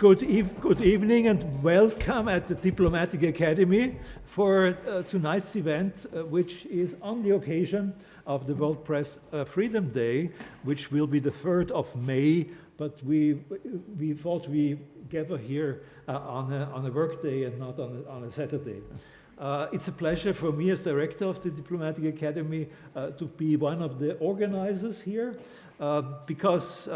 Good evening and welcome at the Diplomatic Academy for tonight's event, which is on the occasion of the World Press Freedom Day, which will be the 3rd of May, but we thought we gather here on a work day and not on a Saturday. It's a pleasure for me as director of the Diplomatic Academy to be one of the organizers here. Because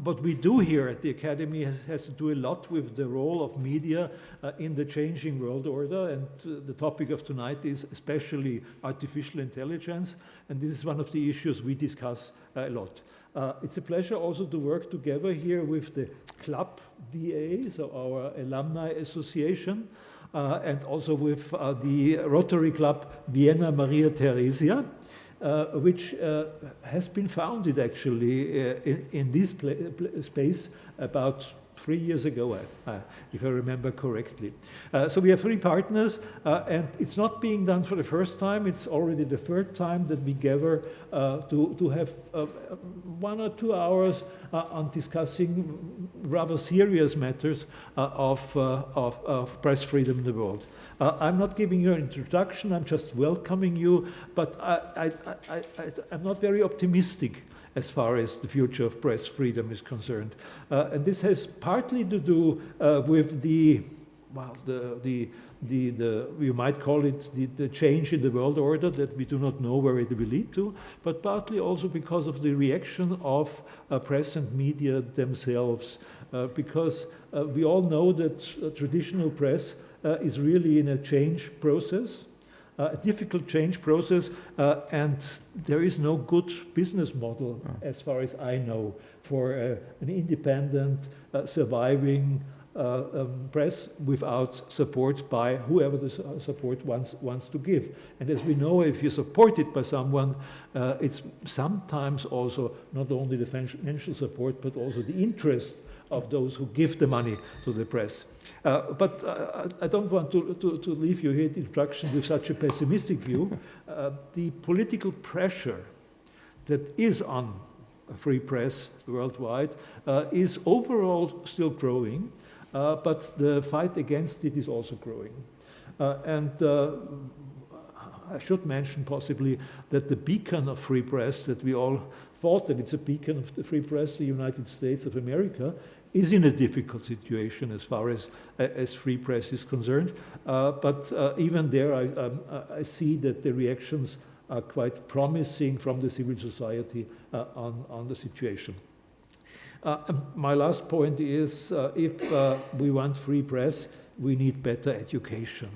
what we do here at the Academy has to do a lot with the role of media in the changing world order, and the topic of tonight is especially artificial intelligence, and this is one of the issues we discuss a lot. It's a pleasure also to work together here with the club.da, so our alumni association, and also with the Rotary Club Vienna Maria Theresia, which has been founded actually in this space about 3 years ago, if I remember correctly. So we have 3 partners, and it's not being done for the first time. It's already the 3rd time that we gather to have 1 or 2 hours on discussing rather serious matters of press freedom in the world. I'm not giving you an introduction, I'm just welcoming you, but I'm not very optimistic as far as the future of press freedom is concerned. And this has partly to do with you might call it the change in the world order that we do not know where it will lead to, but partly also because of the reaction of press and media themselves, because we all know that traditional press is really in a change process, a difficult change process, and there is no good business model, as far as I know, for an independent, surviving press without support by whoever the support wants to give. And as we know, if you're supported by someone, it's sometimes also not only the financial support, but also the interest of those who give the money to the press. But I don't want to leave you here the introduction with such a pessimistic view. The political pressure that is on a free press worldwide is overall still growing, but the fight against it is also growing. And I should mention possibly that the beacon of free press that we all thought that it's a beacon of the free press, the United States of America, is in a difficult situation as far as free press is concerned. But even there, I see that the reactions are quite promising from the civil society on the situation. My last point is, if we want free press, we need better education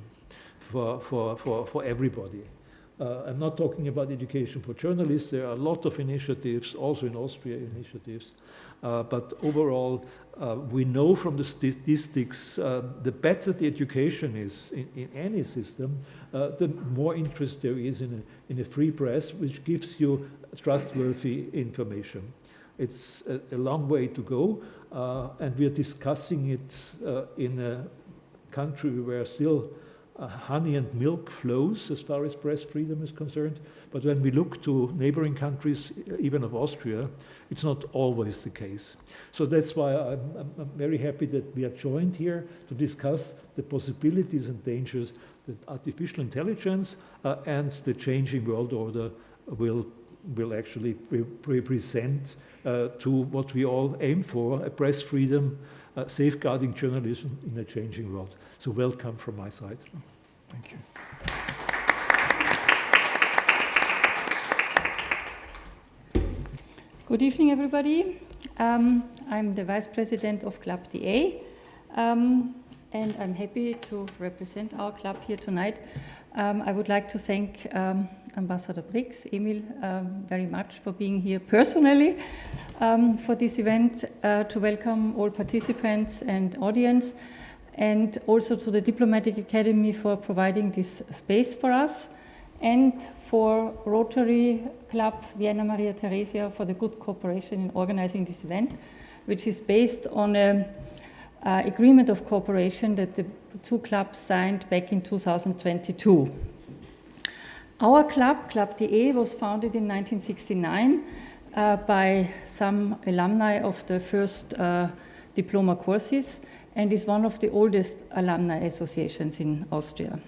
for everybody. I'm not talking about education for journalists. There are a lot of initiatives, also in Austria initiatives, but overall, we know from the statistics, the better the education is in any system, the more interest there is in a free press, which gives you trustworthy information. It's a long way to go, and we are discussing it in a country where still honey and milk flows as far as press freedom is concerned. But when we look to neighboring countries, even of Austria, it's not always the case. So that's why I'm very happy that we are joined here to discuss the possibilities and dangers that artificial intelligence and the changing world order will actually represent to what we all aim for, a press freedom, safeguarding journalism in a changing world. So welcome from my side. Thank you. Good evening, everybody. I'm the Vice President of club.da, and I'm happy to represent our club here tonight. I would like to thank Ambassador Brix, Emil, very much for being here personally for this event, to welcome all participants and audience, and also to the Diplomatic Academy for providing this space for us, and for Rotary Club Vienna Maria Theresia for the good cooperation in organizing this event, which is based on an agreement of cooperation that the 2 clubs signed back in 2022. Our club, club.da, was founded in 1969 by some alumni of the first diploma courses, and is one of the oldest alumni associations in Austria.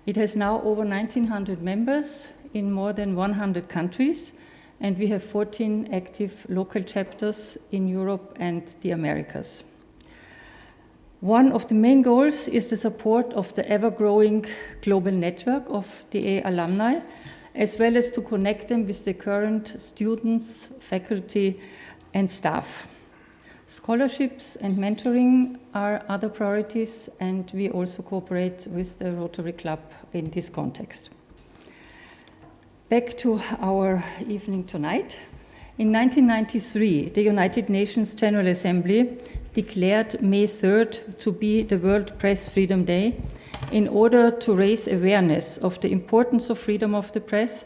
It has now over 1,900 members in more than 100 countries, and we have 14 active local chapters in Europe and the Americas. One of the main goals is the support of the ever-growing global network of DA alumni, as well as to connect them with the current students, faculty, and staff. Scholarships and mentoring are other priorities, and we also cooperate with the Rotary Club in this context. Back to our evening tonight. In 1993, the United Nations General Assembly declared May 3rd to be the World Press Freedom Day in order to raise awareness of the importance of freedom of the press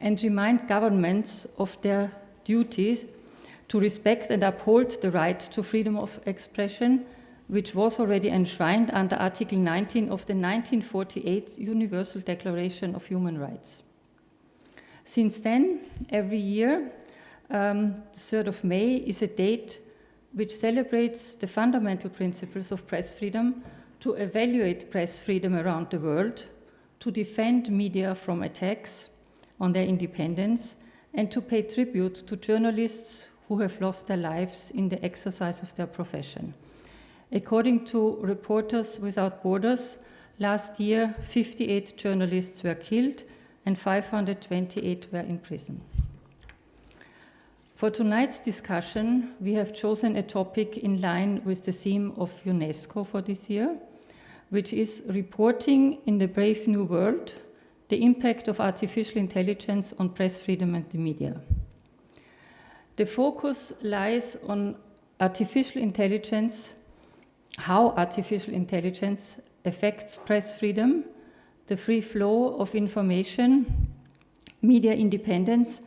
and remind governments of their duties to respect and uphold the right to freedom of expression, which was already enshrined under Article 19 of the 1948 Universal Declaration of Human Rights. Since then, every year, the 3rd of May is a date which celebrates the fundamental principles of press freedom, to evaluate press freedom around the world, to defend media from attacks on their independence, and to pay tribute to journalists who have lost their lives in the exercise of their profession. According to Reporters Without Borders, last year 58 journalists were killed and 528 were in prison. For tonight's discussion, we have chosen a topic in line with the theme of UNESCO for this year, which is reporting in the brave new world, the impact of artificial intelligence on press freedom and the media. The focus lies on artificial intelligence, how artificial intelligence affects press freedom, the free flow of information, media independence,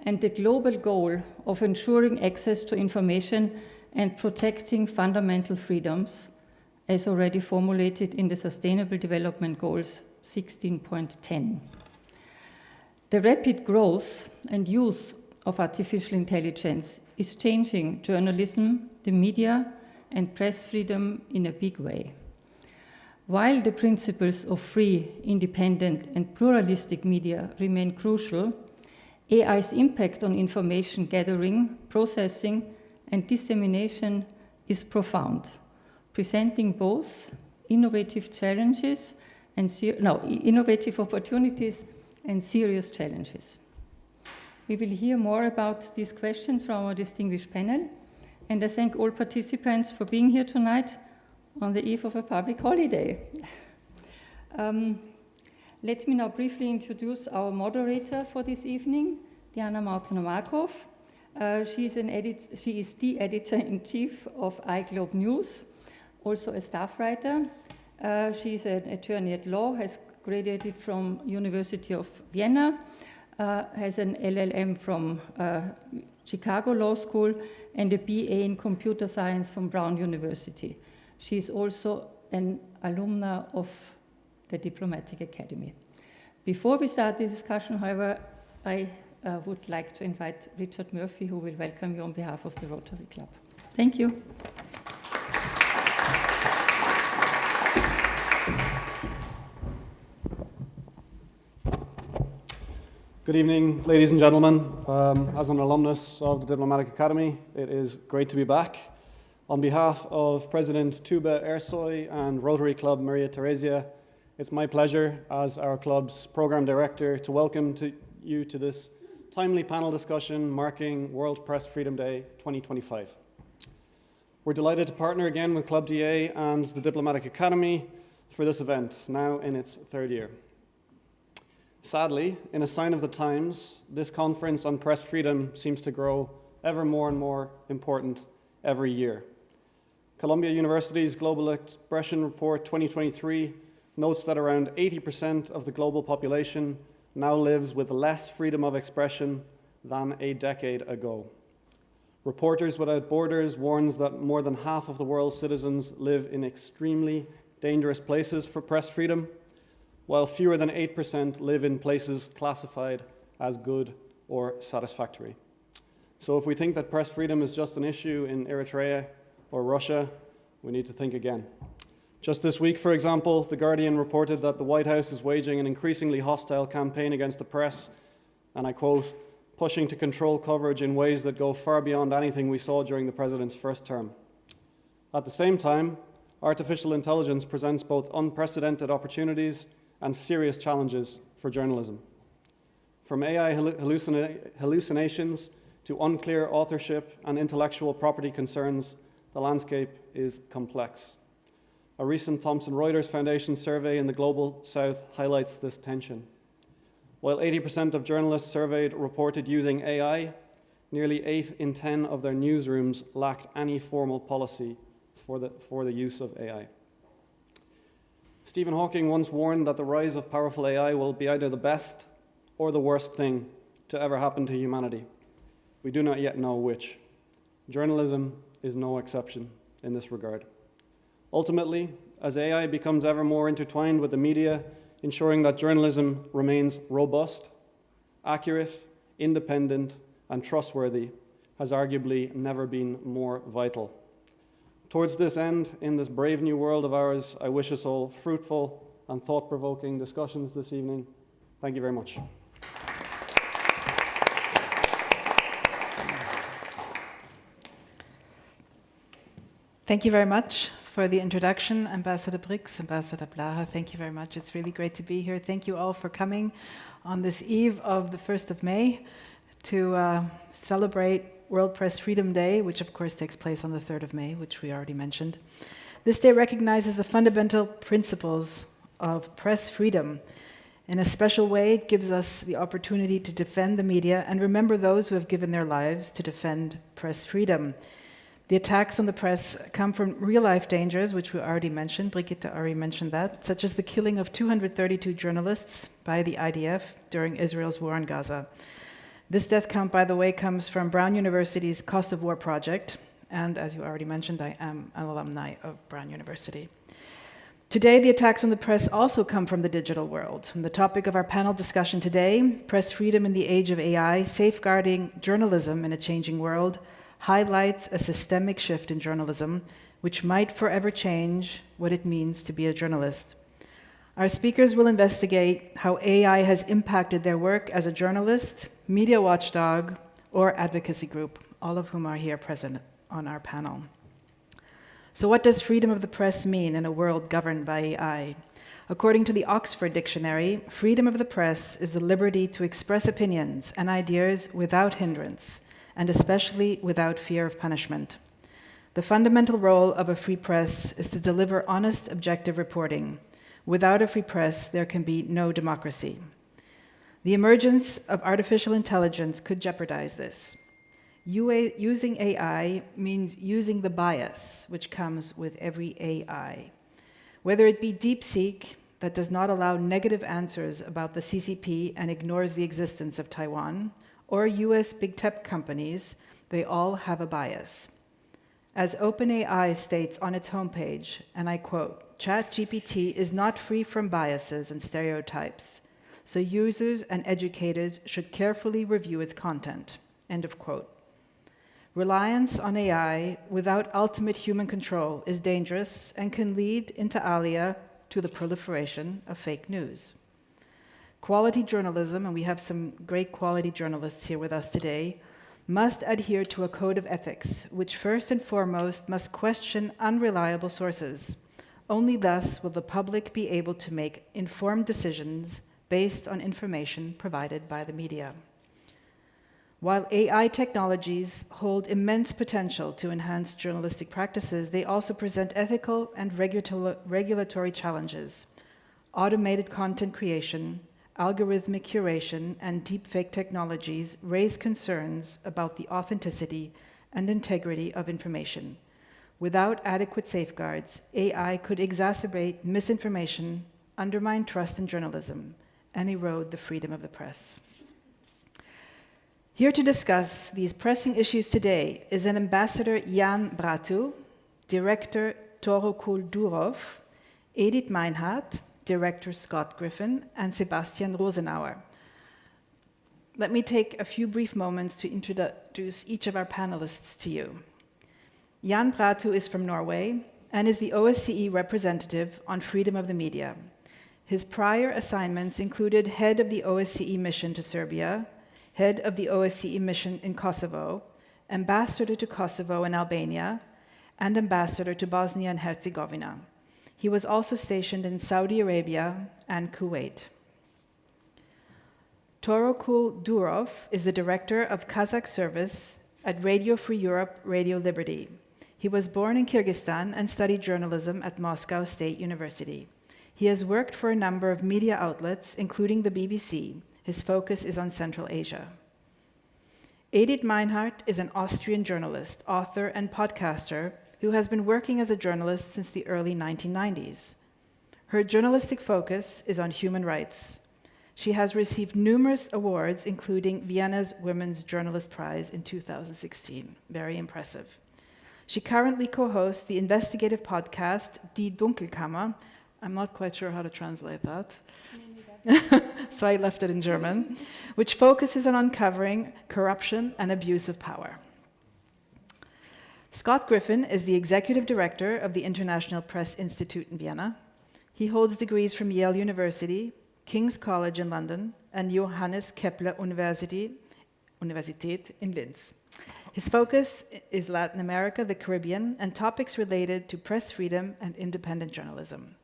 and the global goal of ensuring access to information and protecting fundamental freedoms, as already formulated in the Sustainable Development Goals 16.10. The rapid growth and use of artificial intelligence is changing journalism, the media, and press freedom in a big way. While the principles of free, independent, and pluralistic media remain crucial, AI's impact on information gathering, processing, and dissemination is profound, presenting both innovative challenges and innovative opportunities and serious challenges. We will hear more about these questions from our distinguished panel, and I thank all participants for being here tonight on the eve of a public holiday. Let me now briefly introduce our moderator for this evening, Diana Mautner Markhof. She is the editor-in-chief of iGlobe News, also a staff writer. She is an attorney at law, has graduated from University of Vienna, has an LLM from Chicago Law School, and a BA in computer science from Brown University. She is also an alumna of the Diplomatic Academy. Before we start the discussion, however, I would like to invite Richard Murphy, who will welcome you on behalf of the Rotary Club. Thank you. Good evening, ladies and gentlemen. As an alumnus of the Diplomatic Academy, it is great to be back. On behalf of President Tuba Ersoy and Rotary Club Maria Theresia, it's my pleasure as our club's program director to welcome you to this timely panel discussion marking World Press Freedom Day 2025. We're delighted to partner again with club.da and the Diplomatic Academy for this event, now in its third year. Sadly, in a sign of the times, this conference on press freedom seems to grow ever more and more important every year. Columbia University's Global Expression Report 2023 notes that around 80% of the global population now lives with less freedom of expression than a decade ago. Reporters Without Borders warns that more than half of the world's citizens live in extremely dangerous places for press freedom, while fewer than 8% live in places classified as good or satisfactory. So if we think that press freedom is just an issue in Eritrea or Russia, we need to think again. Just this week, for example, The Guardian reported that the White House is waging an increasingly hostile campaign against the press, and I quote, pushing to control coverage in ways that go far beyond anything we saw during the president's first term. At the same time, artificial intelligence presents both unprecedented opportunities and serious challenges for journalism. From AI hallucinations to unclear authorship and intellectual property concerns, the landscape is complex. A recent Thomson Reuters Foundation survey in the Global South highlights this tension. While 80% of journalists surveyed reported using AI, nearly 8 in 10 of their newsrooms lacked any formal policy for the use of AI. Stephen Hawking once warned that the rise of powerful AI will be either the best or the worst thing to ever happen to humanity. We do not yet know which. Journalism is no exception in this regard. Ultimately, as AI becomes ever more intertwined with the media, ensuring that journalism remains robust, accurate, independent, and trustworthy has arguably never been more vital. Towards this end, in this brave new world of ours, I wish us all fruitful and thought-provoking discussions this evening. Thank you very much. Thank you very much for the introduction, Ambassador Brix, Ambassador Blaha. Thank you very much. It's really great to be here. Thank you all for coming on this eve of the 1st of May to celebrate World Press Freedom Day, which of course takes place on the 3rd of May, which we already mentioned. This day recognizes the fundamental principles of press freedom. In a special way, it gives us the opportunity to defend the media and remember those who have given their lives to defend press freedom. The attacks on the press come from real-life dangers, which we already mentioned. Brigitta already mentioned that, such as the killing of 232 journalists by the IDF during Israel's war on Gaza. This death count, by the way, comes from Brown University's Cost of War project, and as you already mentioned, I am an alumni of Brown University. Today, the attacks on the press also come from the digital world. And the topic of our panel discussion today, Press Freedom in the Age of AI, Safeguarding Journalism in a Changing World, highlights a systemic shift in journalism, which might forever change what it means to be a journalist. Our speakers will investigate how AI has impacted their work as a journalist, media watchdog, or advocacy group, all of whom are here present on our panel. So what does freedom of the press mean in a world governed by AI? According to the Oxford Dictionary, freedom of the press is the liberty to express opinions and ideas without hindrance, and especially without fear of punishment. The fundamental role of a free press is to deliver honest, objective reporting. Without a free press, there can be no democracy. The emergence of artificial intelligence could jeopardize this. Using AI means using the bias which comes with every AI. Whether it be DeepSeek, that does not allow negative answers about the CCP and ignores the existence of Taiwan, or US big tech companies, they all have a bias. As OpenAI states on its homepage, and I quote, ChatGPT is not free from biases and stereotypes, so users and educators should carefully review its content, end of quote. Reliance on AI without ultimate human control is dangerous and can lead, inter alia, to the proliferation of fake news. Quality journalism, and we have some great quality journalists here with us today, must adhere to a code of ethics, which first and foremost must question unreliable sources. Only thus will the public be able to make informed decisions based on information provided by the media. While AI technologies hold immense potential to enhance journalistic practices, they also present ethical and regulatory challenges. Automated content creation, algorithmic curation, and deepfake technologies raise concerns about the authenticity and integrity of information. Without adequate safeguards, AI could exacerbate misinformation, undermine trust in journalism, and erode the freedom of the press. Here to discuss these pressing issues today is an Ambassador Jan Braathu, Director Torokul Doorov, Edith Meinhart, Director Scott Griffen, and Sebastian Rosenauer. Let me take a few brief moments to introduce each of our panelists to you. Jan Braathu is from Norway and is the OSCE representative on freedom of the media. His prior assignments included head of the OSCE mission to Serbia, head of the OSCE mission in Kosovo, ambassador to Kosovo and Albania, and ambassador to Bosnia and Herzegovina. He was also stationed in Saudi Arabia and Kuwait. Torokul Doorov is the director of Kazakh service at Radio Free Europe, Radio Liberty. He was born in Kyrgyzstan and studied journalism at Moscow State University. He has worked for a number of media outlets, including the BBC. His focus is on Central Asia. Edith Meinhart is an Austrian journalist, author, and podcaster who has been working as a journalist since the early 1990s. Her journalistic focus is on human rights. She has received numerous awards, including Vienna's Women's Journalist Prize in 2016. Very impressive. She currently co-hosts the investigative podcast Die Dunkelkammer. I'm not quite sure how to translate that. So I left it in German, which focuses on uncovering corruption and abuse of power. Scott Griffen is the executive director of the International Press Institute in Vienna. He holds degrees from Yale University, King's College in London, and Johannes Kepler Universität in Linz. His focus is Latin America, the Caribbean, and topics related to press freedom and independent journalism.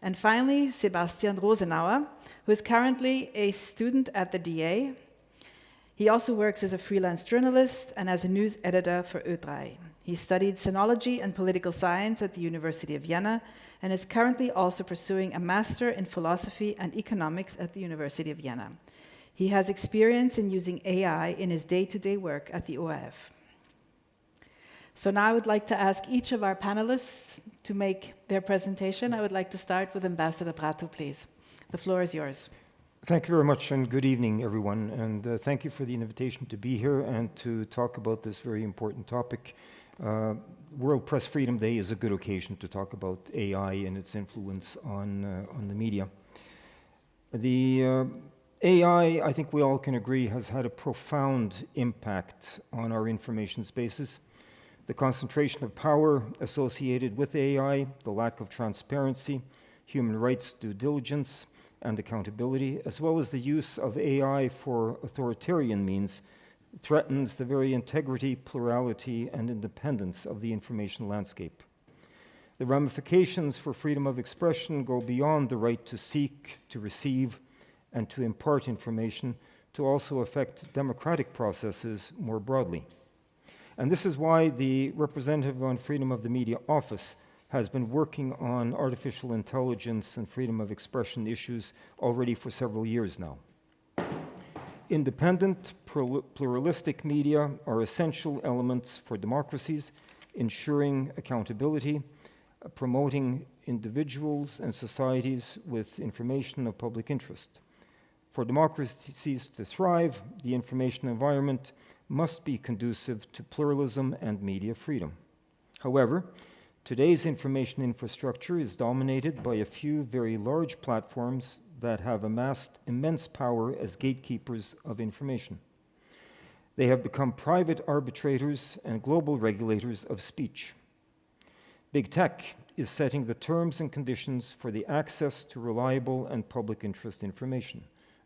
And finally, Sebastian Rosenauer, who is currently a student at the DA. He also works as a freelance journalist and as a news editor for Ö3. He studied sinology and political science at the University of Vienna and is currently also pursuing a master in philosophy and economics at the University of Vienna. He has experience in using AI in his day-to-day work at the ORF. So now I would like to ask each of our panelists to make their presentation. I would like to start with Ambassador Braathu, please. The floor is yours. Thank you very much, and good evening, everyone. And thank you for the invitation to be here and to talk about this very important topic. World Press Freedom Day is a good occasion to talk about AI and its influence on the media. The AI, I think we all can agree, has had a profound impact on our information spaces. The concentration of power associated with AI, the lack of transparency, human rights due diligence, and accountability, as well as the use of AI for authoritarian means, threatens the very integrity, plurality, and independence of the information landscape. The ramifications for freedom of expression go beyond the right to seek, to receive, and to impart information to also affect democratic processes more broadly. And this is why the Representative on Freedom of the Media Office has been working on artificial intelligence and freedom of expression issues already for several years now. Independent, pluralistic media are essential elements for democracies, ensuring accountability, promoting individuals and societies with information of public interest. For democracies to thrive, the information environment must be conducive to pluralism and media freedom. However, today's information infrastructure is dominated by a few very large platforms that have amassed immense power as gatekeepers of information. They have become private arbitrators and global regulators of speech. Big tech is setting the terms and conditions for the access to reliable and public interest information.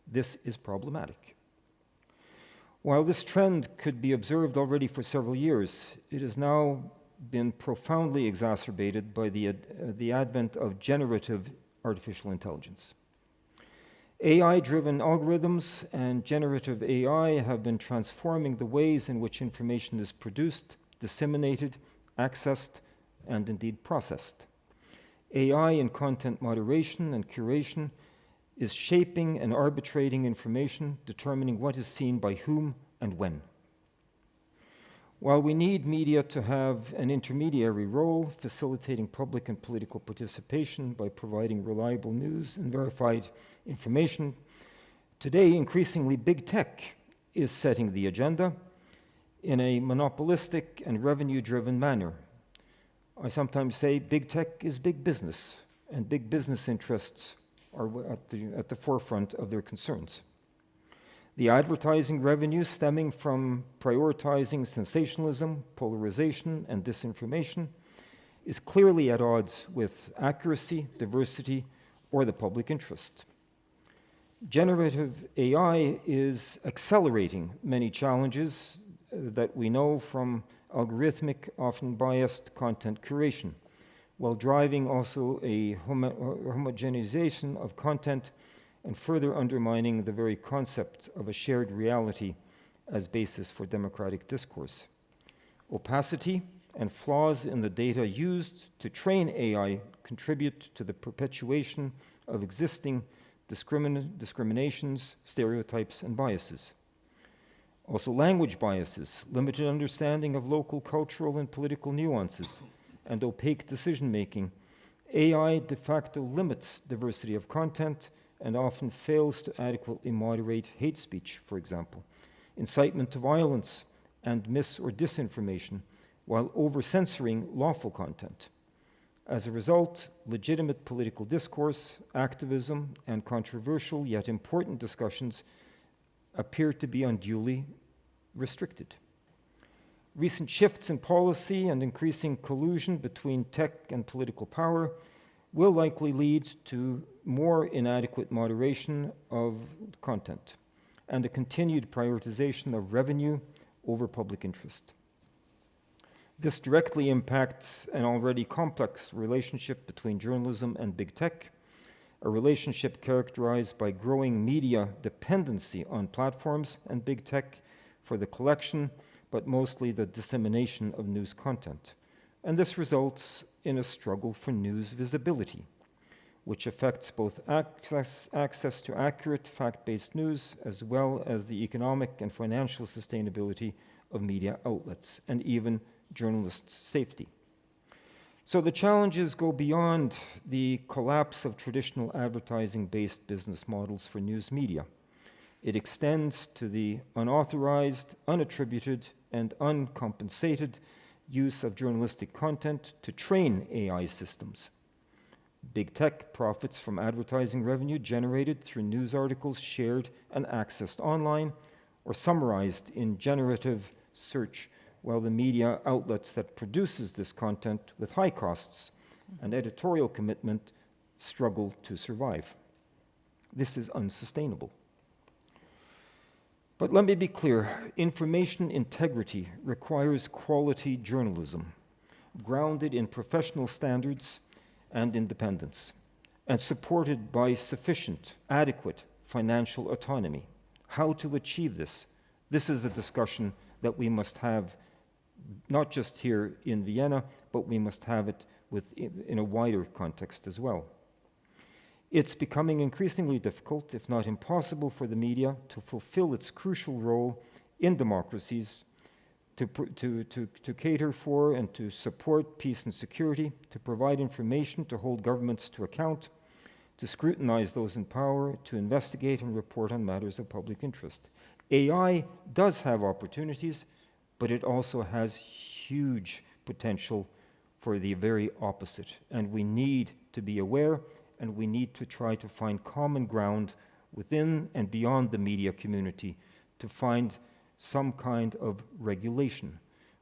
This is problematic. While this trend could be observed already for several years, it has now been profoundly exacerbated by the advent of generative artificial intelligence. AI-driven algorithms and generative AI have been transforming the ways in which information is produced, disseminated, accessed, and indeed processed. AI in content moderation and curation is shaping and arbitrating information, determining what is seen by whom and when. While we need media to have an intermediary role, facilitating public and political participation by providing reliable news and verified information, today increasingly big tech is setting the agenda in a monopolistic and revenue-driven manner. I sometimes say big tech is big business, and big business interests are at the forefront of their concerns. The advertising revenue stemming from prioritizing sensationalism, polarization, and disinformation is clearly at odds with accuracy, diversity, or the public interest. Generative AI is accelerating many challenges that we know from algorithmic, often biased content curation, while driving also a homogenization of content and further undermining the very concept of a shared reality as basis for democratic discourse. Opacity and flaws in the data used to train AI contribute to the perpetuation of existing discriminations, stereotypes, and biases. Also, language biases, limited understanding of local cultural and political nuances, and opaque decision-making. AI de facto limits diversity of content and often fails to adequately moderate hate speech, for example, incitement to violence, and mis- or disinformation, while over-censoring lawful content. As a result, legitimate political discourse, activism, and controversial yet important discussions appear to be unduly restricted. Recent shifts in policy and increasing collusion between tech and political power will likely lead to more inadequate moderation of content and a continued prioritization of revenue over public interest. This directly impacts an already complex relationship between journalism and big tech, a relationship characterized by growing media dependency on platforms and big tech for the collection, but mostly the dissemination of news content. And this results in a struggle for news visibility, which affects both access to accurate, fact-based news, as well as the economic and financial sustainability of media outlets, and even journalists' safety. So the challenges go beyond the collapse of traditional advertising-based business models for news media. It extends to the unauthorized, unattributed, and uncompensated use of journalistic content to train AI systems. Big tech profits from advertising revenue generated through news articles shared and accessed online or summarized in generative search, while the media outlets that produces this content with high costs and editorial commitment struggle to survive. This is unsustainable. But let me be clear, information integrity requires quality journalism, grounded in professional standards and independence, and supported by sufficient, adequate financial autonomy. How to achieve this? This is a discussion that we must have not just here in Vienna, but we must have it in a wider context as well. It's becoming increasingly difficult, if not impossible, for the media to fulfill its crucial role in democracies, to cater for and to support peace and security, to provide information, to hold governments to account, to scrutinize those in power, to investigate and report on matters of public interest. AI does have opportunities, but it also has huge potential for the very opposite. And we need to be aware, and we need to try to find common ground within and beyond the media community to find some kind of regulation.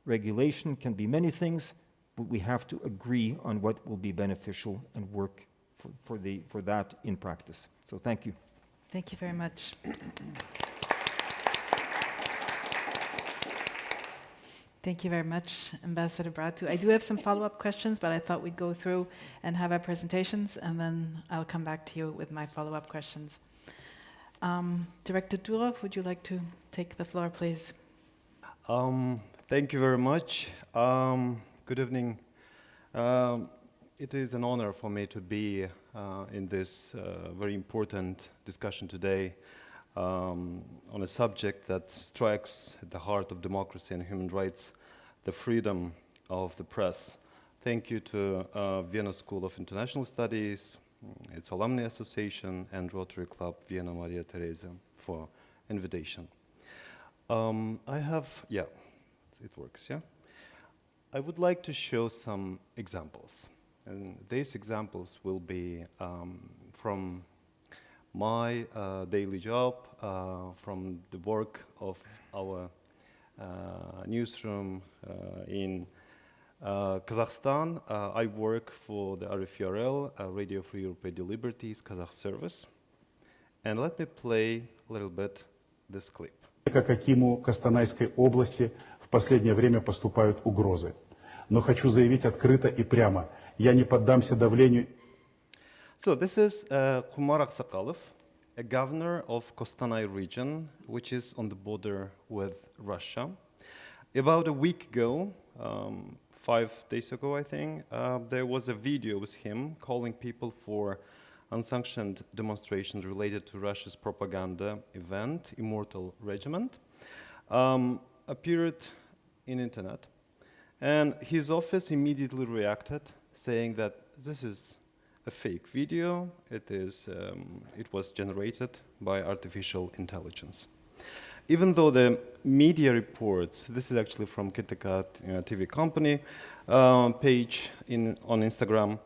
Regulation can be many things, but we have to agree on what will be beneficial and work for that in practice. So thank you. Thank you very much. Thank you very much, Ambassador Braathu. I do have some follow-up questions, but I thought we'd go through and have our presentations, and then I'll come back to you with my follow-up questions. Director Doorov, would you like to take the floor, please? Thank you very much. Good evening. It is an honor for me to be in this very important discussion today on a subject that strikes at the heart of democracy and human rights, the freedom of the press. Thank you to Vienna School of International Studies, its Alumni Association, and Rotary Club Vienna Maria Theresia for invitation. It works, yeah? I would like to show some examples. And these examples will be from my daily job from the work of our newsroom in Kazakhstan. I work for the RFRL, Radio Free Europe Radio Liberties Kazakh service. And let me play a little bit this clip. Как Акиму Костанайской области в последнее время поступают угрозы. Но хочу заявить открыто и прямо, я не поддамся давлению. So this is Khumar Aksakalov, a governor of Kostanay region, which is on the border with Russia. About a week ago, 5 days ago I think, there was a video with him calling people for unsanctioned demonstrations related to Russia's propaganda event, Immortal Regiment, appeared in internet. And his office immediately reacted, saying that this is a fake video. It was generated by artificial intelligence. Even though the media reports, this is actually from Kitakat TV company page on Instagram,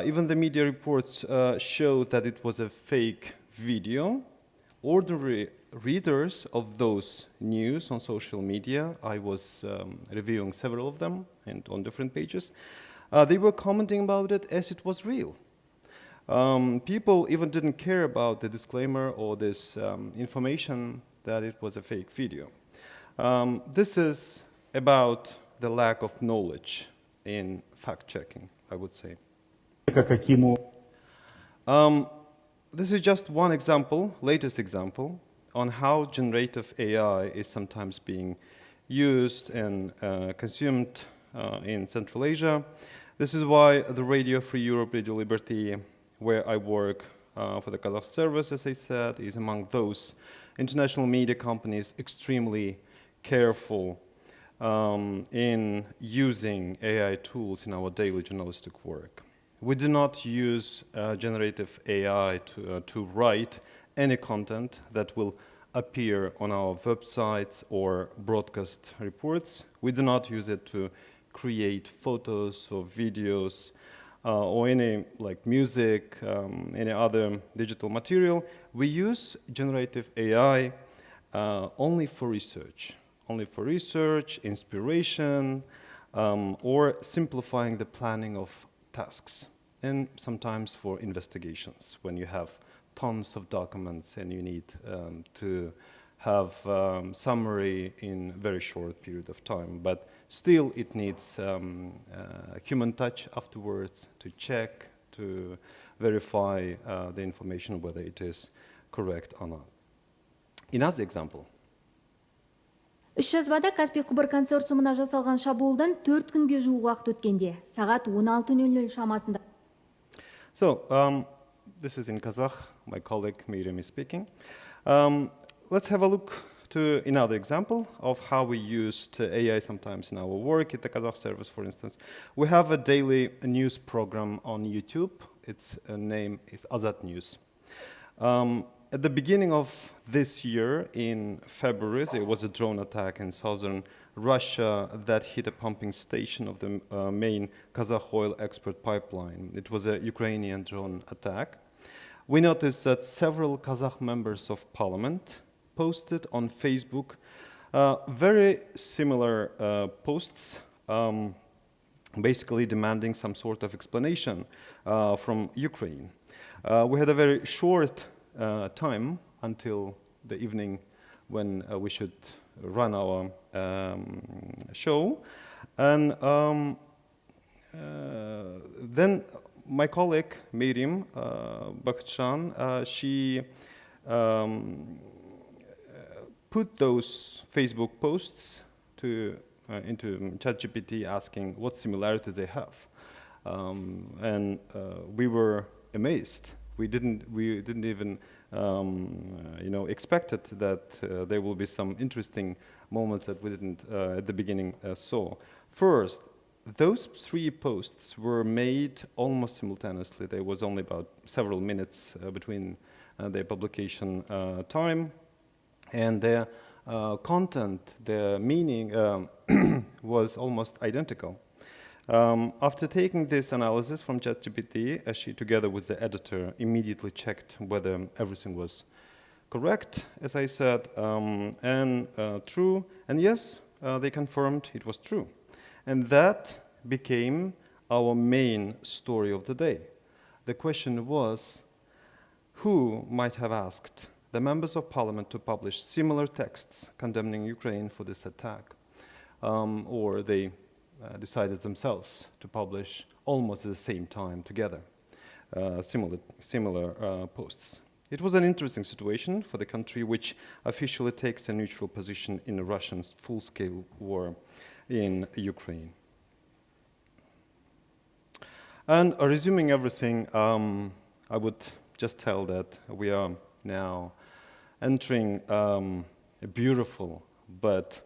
even the media reports showed that it was a fake video. Ordinary readers of those news on social media, I was reviewing several of them and on different pages, they were commenting about it as it was real. People even didn't care about the disclaimer or this information that it was a fake video. This is about the lack of knowledge in fact-checking, I would say. This is just one example, latest example, on how generative AI is sometimes being used and consumed in Central Asia. This is why the Radio Free Europe, Radio Liberty, where I work for the Kazakh service, as I said, is among those international media companies extremely careful in using AI tools in our daily journalistic work. We do not use generative AI to write any content that will appear on our websites or broadcast reports. We do not use it to create photos or videos or any like music, any other digital material. We use generative AI only for research, inspiration, or simplifying the planning of tasks, and sometimes for investigations when you have tons of documents and you need to have summary in a very short period of time. But still it needs human touch afterwards to check, to verify the information whether it is correct or not. Another example. Үш жазбада Каспий құбыр консорциумына жасалған шабуылдан 4 күнге жуық уақыт өткенде, сағат 16:00 шамасында. So, this is in Kazakh, my colleague Miriam is speaking. Let's have a look to another example of how we used AI sometimes in our work at the Kazakh service, for instance. We have a daily news program on YouTube. Its name is Azat News. At the beginning of this year, in February, there was a drone attack in southern Russia that hit a pumping station of the main Kazakh oil export pipeline. It was a Ukrainian drone attack. We noticed that several Kazakh members of parliament posted on Facebook very similar posts, basically demanding some sort of explanation from Ukraine. We had a very short time until the evening when we should run our show. And then my colleague, Miriam Bakhtshan, she put those Facebook posts into ChatGPT asking what similarities they have. And we were amazed. We didn't even expected that there will be some interesting moments that we didn't at the beginning saw. First, those 3 posts were made almost simultaneously. There was only about several minutes between their publication time, and their content, their meaning was almost identical. After taking this analysis from ChatGPT, she, together with the editor, immediately checked whether everything was correct, as I said, and true. And yes, they confirmed it was true. And that became our main story of the day. The question was, who might have asked the members of parliament to publish similar texts condemning Ukraine for this attack? Or they decided themselves to publish almost at the same time together, similar posts. It was an interesting situation for the country, which officially takes a neutral position in a Russian full-scale war in Ukraine. And resuming everything, I would just tell that we are now entering a beautiful but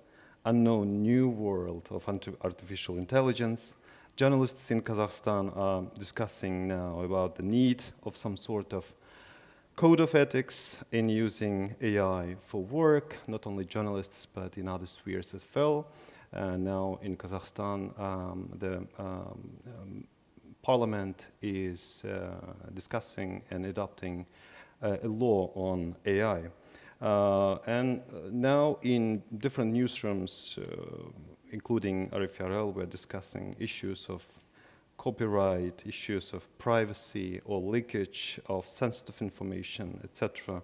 unknown new world of artificial intelligence. Journalists in Kazakhstan are discussing now about the need of some sort of code of ethics in using AI for work, not only journalists, but in other spheres as well. Now in Kazakhstan, the parliament is discussing and adopting a law on AI. And now in different newsrooms, including RFRL, we're discussing issues of copyright, issues of privacy or leakage of sensitive information, etc.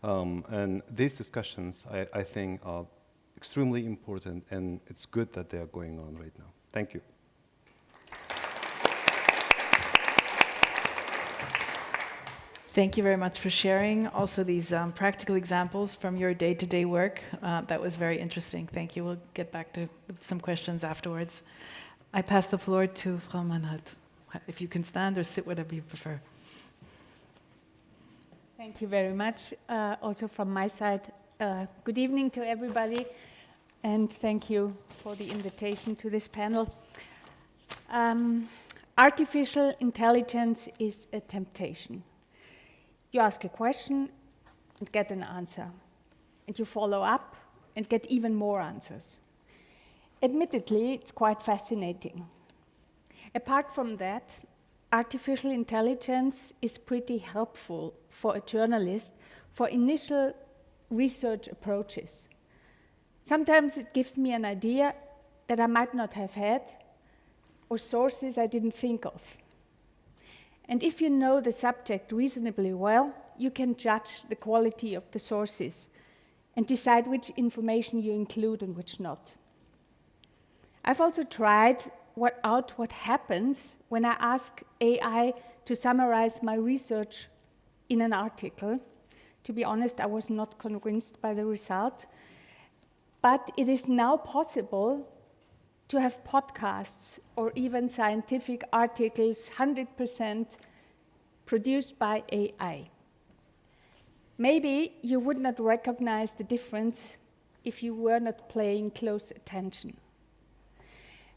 And these discussions, I think, are extremely important, and it's good that they are going on right now. Thank you. Thank you very much for sharing also these practical examples from your day-to-day work. That was very interesting. Thank you. We'll get back to some questions afterwards. I pass the floor to Frau Meinhart. If you can stand or sit, whatever you prefer. Thank you very much. Also from my side, good evening to everybody, and thank you for the invitation to this panel. Artificial intelligence is a temptation. You ask a question and get an answer, and you follow up and get even more answers. Admittedly, it's quite fascinating. Apart from that, artificial intelligence is pretty helpful for a journalist for initial research approaches. Sometimes it gives me an idea that I might not have had, or sources I didn't think of. And if you know the subject reasonably well, you can judge the quality of the sources and decide which information you include and which not. I've also tried what happens when I ask AI to summarize my research in an article. To be honest, I was not convinced by the result. But it is now possible to have podcasts or even scientific articles 100% produced by AI. Maybe you would not recognize the difference if you were not paying close attention.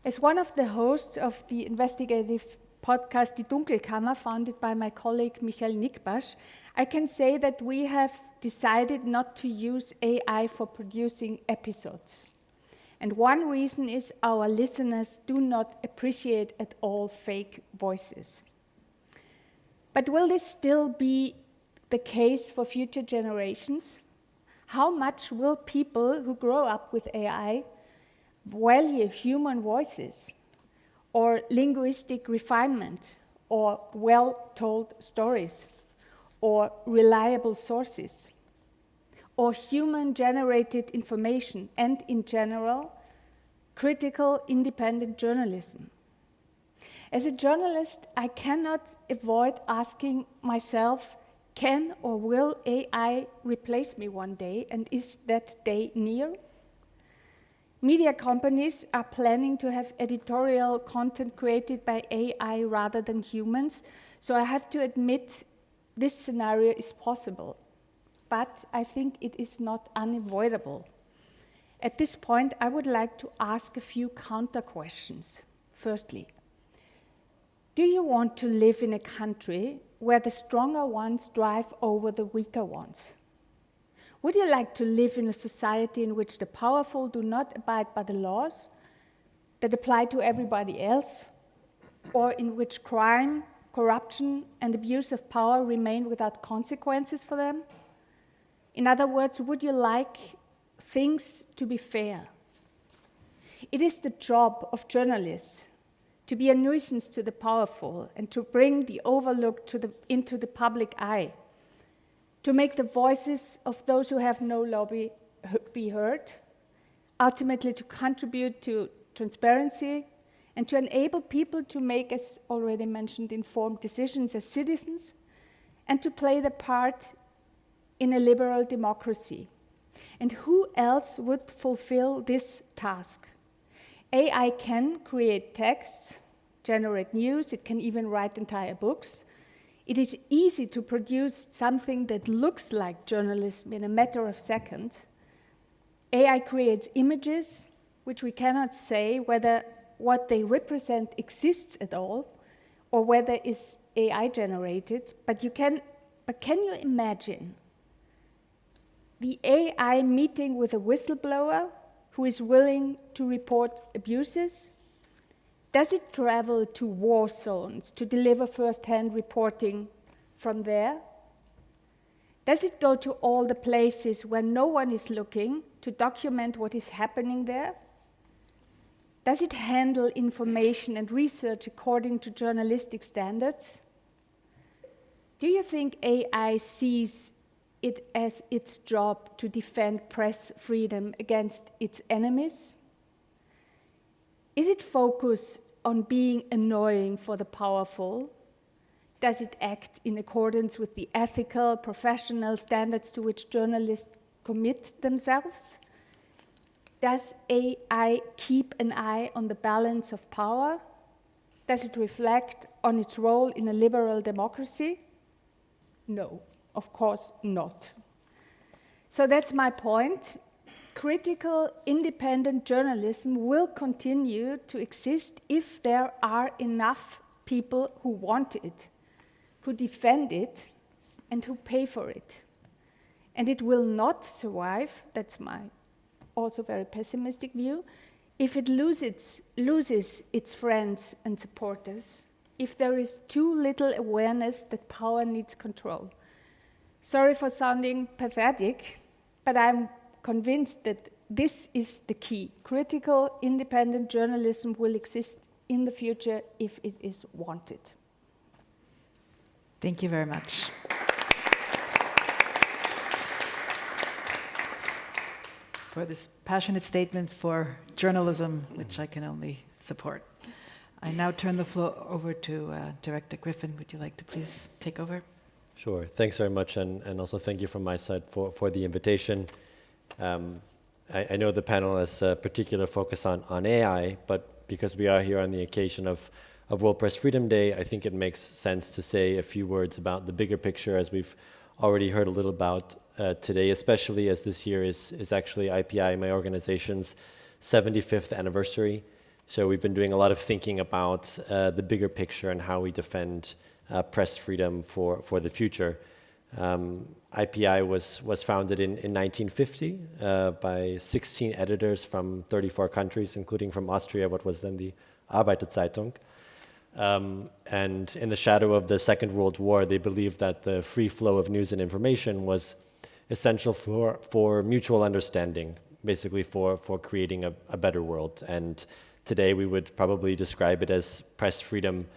As one of the hosts of the investigative podcast Die Dunkelkammer, founded by my colleague Michael Nickbasch, I can say that we have decided not to use AI for producing episodes. And one reason is our listeners do not appreciate at all fake voices. But will this still be the case for future generations? How much will people who grow up with AI value human voices, or linguistic refinement, or well-told stories, or reliable sources, or human-generated information, and in general, critical, independent journalism? As a journalist, I cannot avoid asking myself, can or will AI replace me one day, and is that day near? Media companies are planning to have editorial content created by AI rather than humans, so I have to admit this scenario is possible, but I think it is not unavoidable. At this point, I would like to ask a few counter questions. Firstly, do you want to live in a country where the stronger ones drive over the weaker ones? Would you like to live in a society in which the powerful do not abide by the laws that apply to everybody else, or in which crime, corruption, and abuse of power remain without consequences for them? In other words, would you like things to be fair? It is the job of journalists to be a nuisance to the powerful and to bring the overlooked into the public eye, to make the voices of those who have no lobby be heard, ultimately to contribute to transparency and to enable people to make, as already mentioned, informed decisions as citizens and to play their part in a liberal democracy. And who else would fulfill this task? AI can create texts, generate news, it can even write entire books. It is easy to produce something that looks like journalism in a matter of seconds. AI creates images, which we cannot say whether what they represent exists at all, or whether is AI generated, but can you imagine the AI meeting with a whistleblower who is willing to report abuses? Does it travel to war zones to deliver first-hand reporting from there? Does it go to all the places where no one is looking to document what is happening there? Does it handle information and research according to journalistic standards? Do you think AI sees it as its job to defend press freedom against its enemies? Is it focused on being annoying for the powerful? Does it act in accordance with the ethical, professional standards to which journalists commit themselves? Does AI keep an eye on the balance of power? Does it reflect on its role in a liberal democracy? No, of course not. So that's my point. Critical, independent journalism will continue to exist if there are enough people who want it, who defend it, and who pay for it. And it will not survive, that's my also very pessimistic view, if it loses its friends and supporters, if there is too little awareness that power needs control. Sorry for sounding pathetic, but I'm convinced that this is the key. Critical, independent journalism will exist in the future if it is wanted. Thank you very much. For this passionate statement for journalism, which I can only support. I now turn the floor over to Director Griffen. Would you like to please take over? Sure. Thanks very much, and also thank you from my side for the invitation. I know the panel has a particular focus on AI, but because we are here on the occasion of World Press Freedom Day, I think it makes sense to say a few words about the bigger picture, as we've already heard a little about today, especially as this year is actually IPI, my organization's 75th anniversary. So we've been doing a lot of thinking about the bigger picture and how we defend press freedom for the future. IPI was founded in 1950 by 16 editors from 34 countries, including from Austria, what was then the Arbeiterzeitung. And in the shadow of the Second World War, they believed that the free flow of news and information was essential for mutual understanding, basically for creating a better world. And today we would probably describe it as press freedom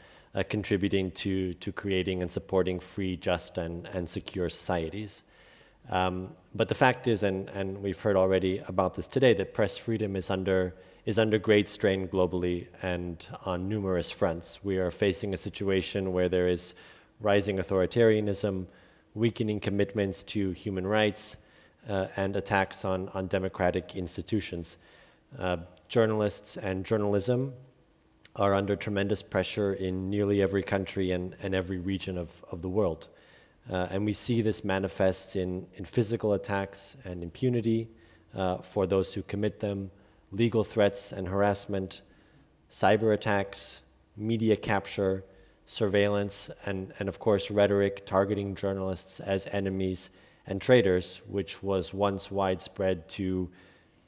contributing to creating and supporting free, just, and secure societies. But the fact is, and we've heard already about this today, that press freedom is under great strain globally and on numerous fronts. We are facing a situation where there is rising authoritarianism, weakening commitments to human rights, and attacks on democratic institutions. Journalists and journalism are under tremendous pressure in nearly every country and every region of the world. And we see this manifest in physical attacks and impunity for those who commit them, legal threats and harassment, cyber attacks, media capture, surveillance, and of course rhetoric targeting journalists as enemies and traitors, which was once widespread to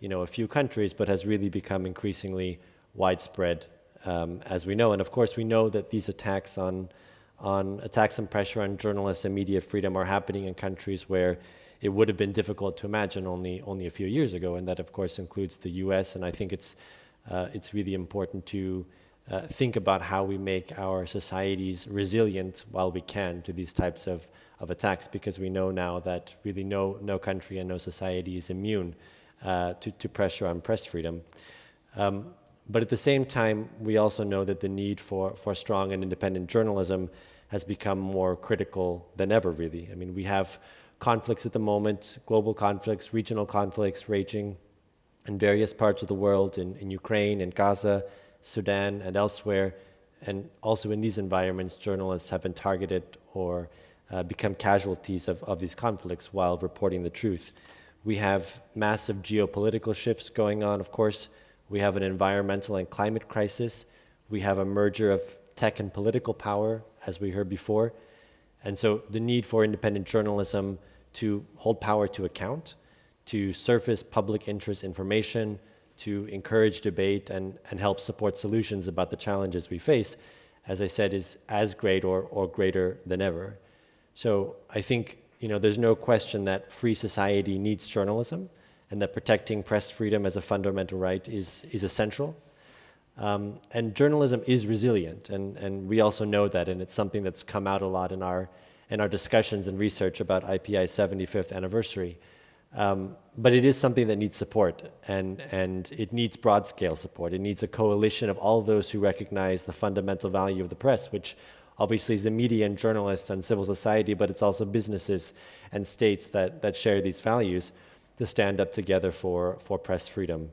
a few countries, but has really become increasingly widespread as we know. And of course, we know that these attacks attacks and pressure on journalists and media freedom are happening in countries where it would have been difficult to imagine only a few years ago, and that of course includes the US. And I think it's really important to think about how we make our societies resilient while we can to these types of attacks, because we know now that really no country and no society is immune to pressure on press freedom. But at the same time, we also know that the need for strong and independent journalism has become more critical than ever, really. I mean, we have conflicts at the moment, global conflicts, regional conflicts raging in various parts of the world, in Ukraine, in Gaza, Sudan, and elsewhere. And also in these environments, journalists have been targeted or become casualties of these conflicts while reporting the truth. We have massive geopolitical shifts going on, of course. We have an environmental and climate crisis. We have a merger of tech and political power, as we heard before. And so the need for independent journalism to hold power to account, to surface public interest information, to encourage debate and help support solutions about the challenges we face, as I said, is as great or greater than ever. So I think, there's no question that free society needs journalism, and that protecting press freedom as a fundamental right is essential. And journalism is resilient, and we also know that, and it's something that's come out a lot in our discussions and research about IPI's 75th anniversary. But it is something that needs support, and it needs broad-scale support. It needs a coalition of all those who recognize the fundamental value of the press, which obviously is the media and journalists and civil society, but it's also businesses and states that share these values to stand up together for press freedom.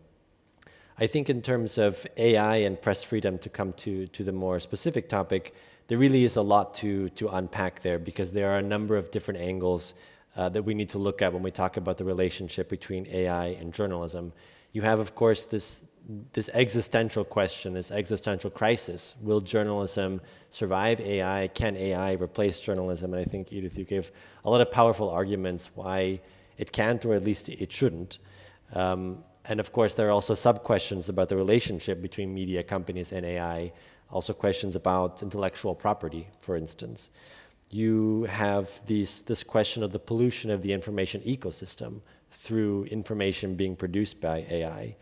I think in terms of AI and press freedom, to come to the more specific topic, there really is a lot to unpack there, because there are a number of different angles that we need to look at when we talk about the relationship between AI and journalism. You have, of course, this existential question, this existential crisis. Will journalism survive AI? Can AI replace journalism? And I think, Edith, you gave a lot of powerful arguments why it can't, or at least it shouldn't. And of course, there are also sub-questions about the relationship between media companies and AI, also questions about intellectual property, for instance. You have this question of the pollution of the information ecosystem through information being produced by AI.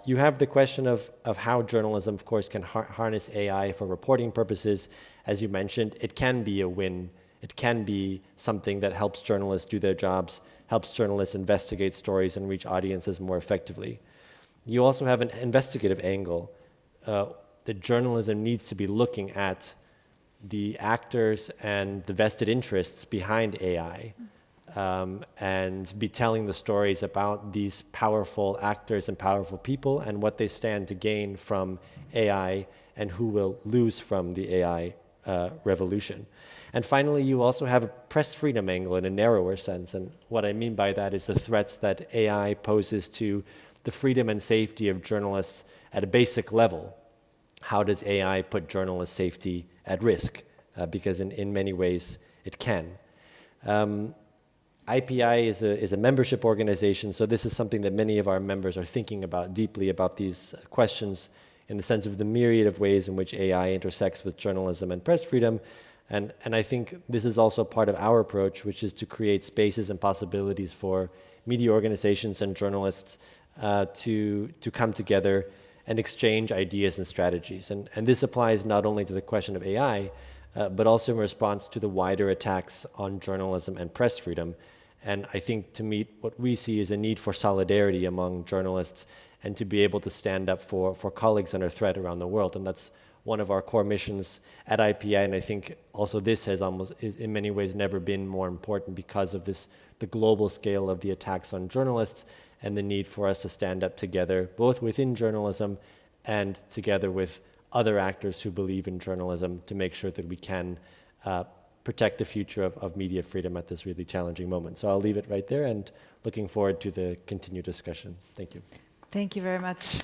You have the question of how journalism, of course, can harness AI for reporting purposes. As you mentioned, it can be a win. It can be something that helps journalists do their jobs, helps journalists investigate stories and reach audiences more effectively. You also have an investigative angle. The journalism needs to be looking at the actors and the vested interests behind AI, and be telling the stories about these powerful actors and powerful people and what they stand to gain from AI and who will lose from the AI revolution. And finally, you also have a press freedom angle in a narrower sense. And what I mean by that is the threats that AI poses to the freedom and safety of journalists at a basic level. How does AI put journalist safety at risk? Because in many ways it can. IPI is a membership organization, so this is something that many of our members are thinking about deeply, about these questions in the sense of the myriad of ways in which AI intersects with journalism and press freedom. And I think this is also part of our approach, which is to create spaces and possibilities for media organizations and journalists to come together and exchange ideas and strategies. And this applies not only to the question of AI, but also in response to the wider attacks on journalism and press freedom. And I think to meet what we see is a need for solidarity among journalists and to be able to stand up for colleagues under threat around the world. And that's one of our core missions at IPI. And I think also this has is in many ways never been more important because of the global scale of the attacks on journalists and the need for us to stand up together, both within journalism and together with other actors who believe in journalism, to make sure that we can protect the future of media freedom at this really challenging moment. So I'll leave it right there, and looking forward to the continued discussion. Thank you. Thank you very much.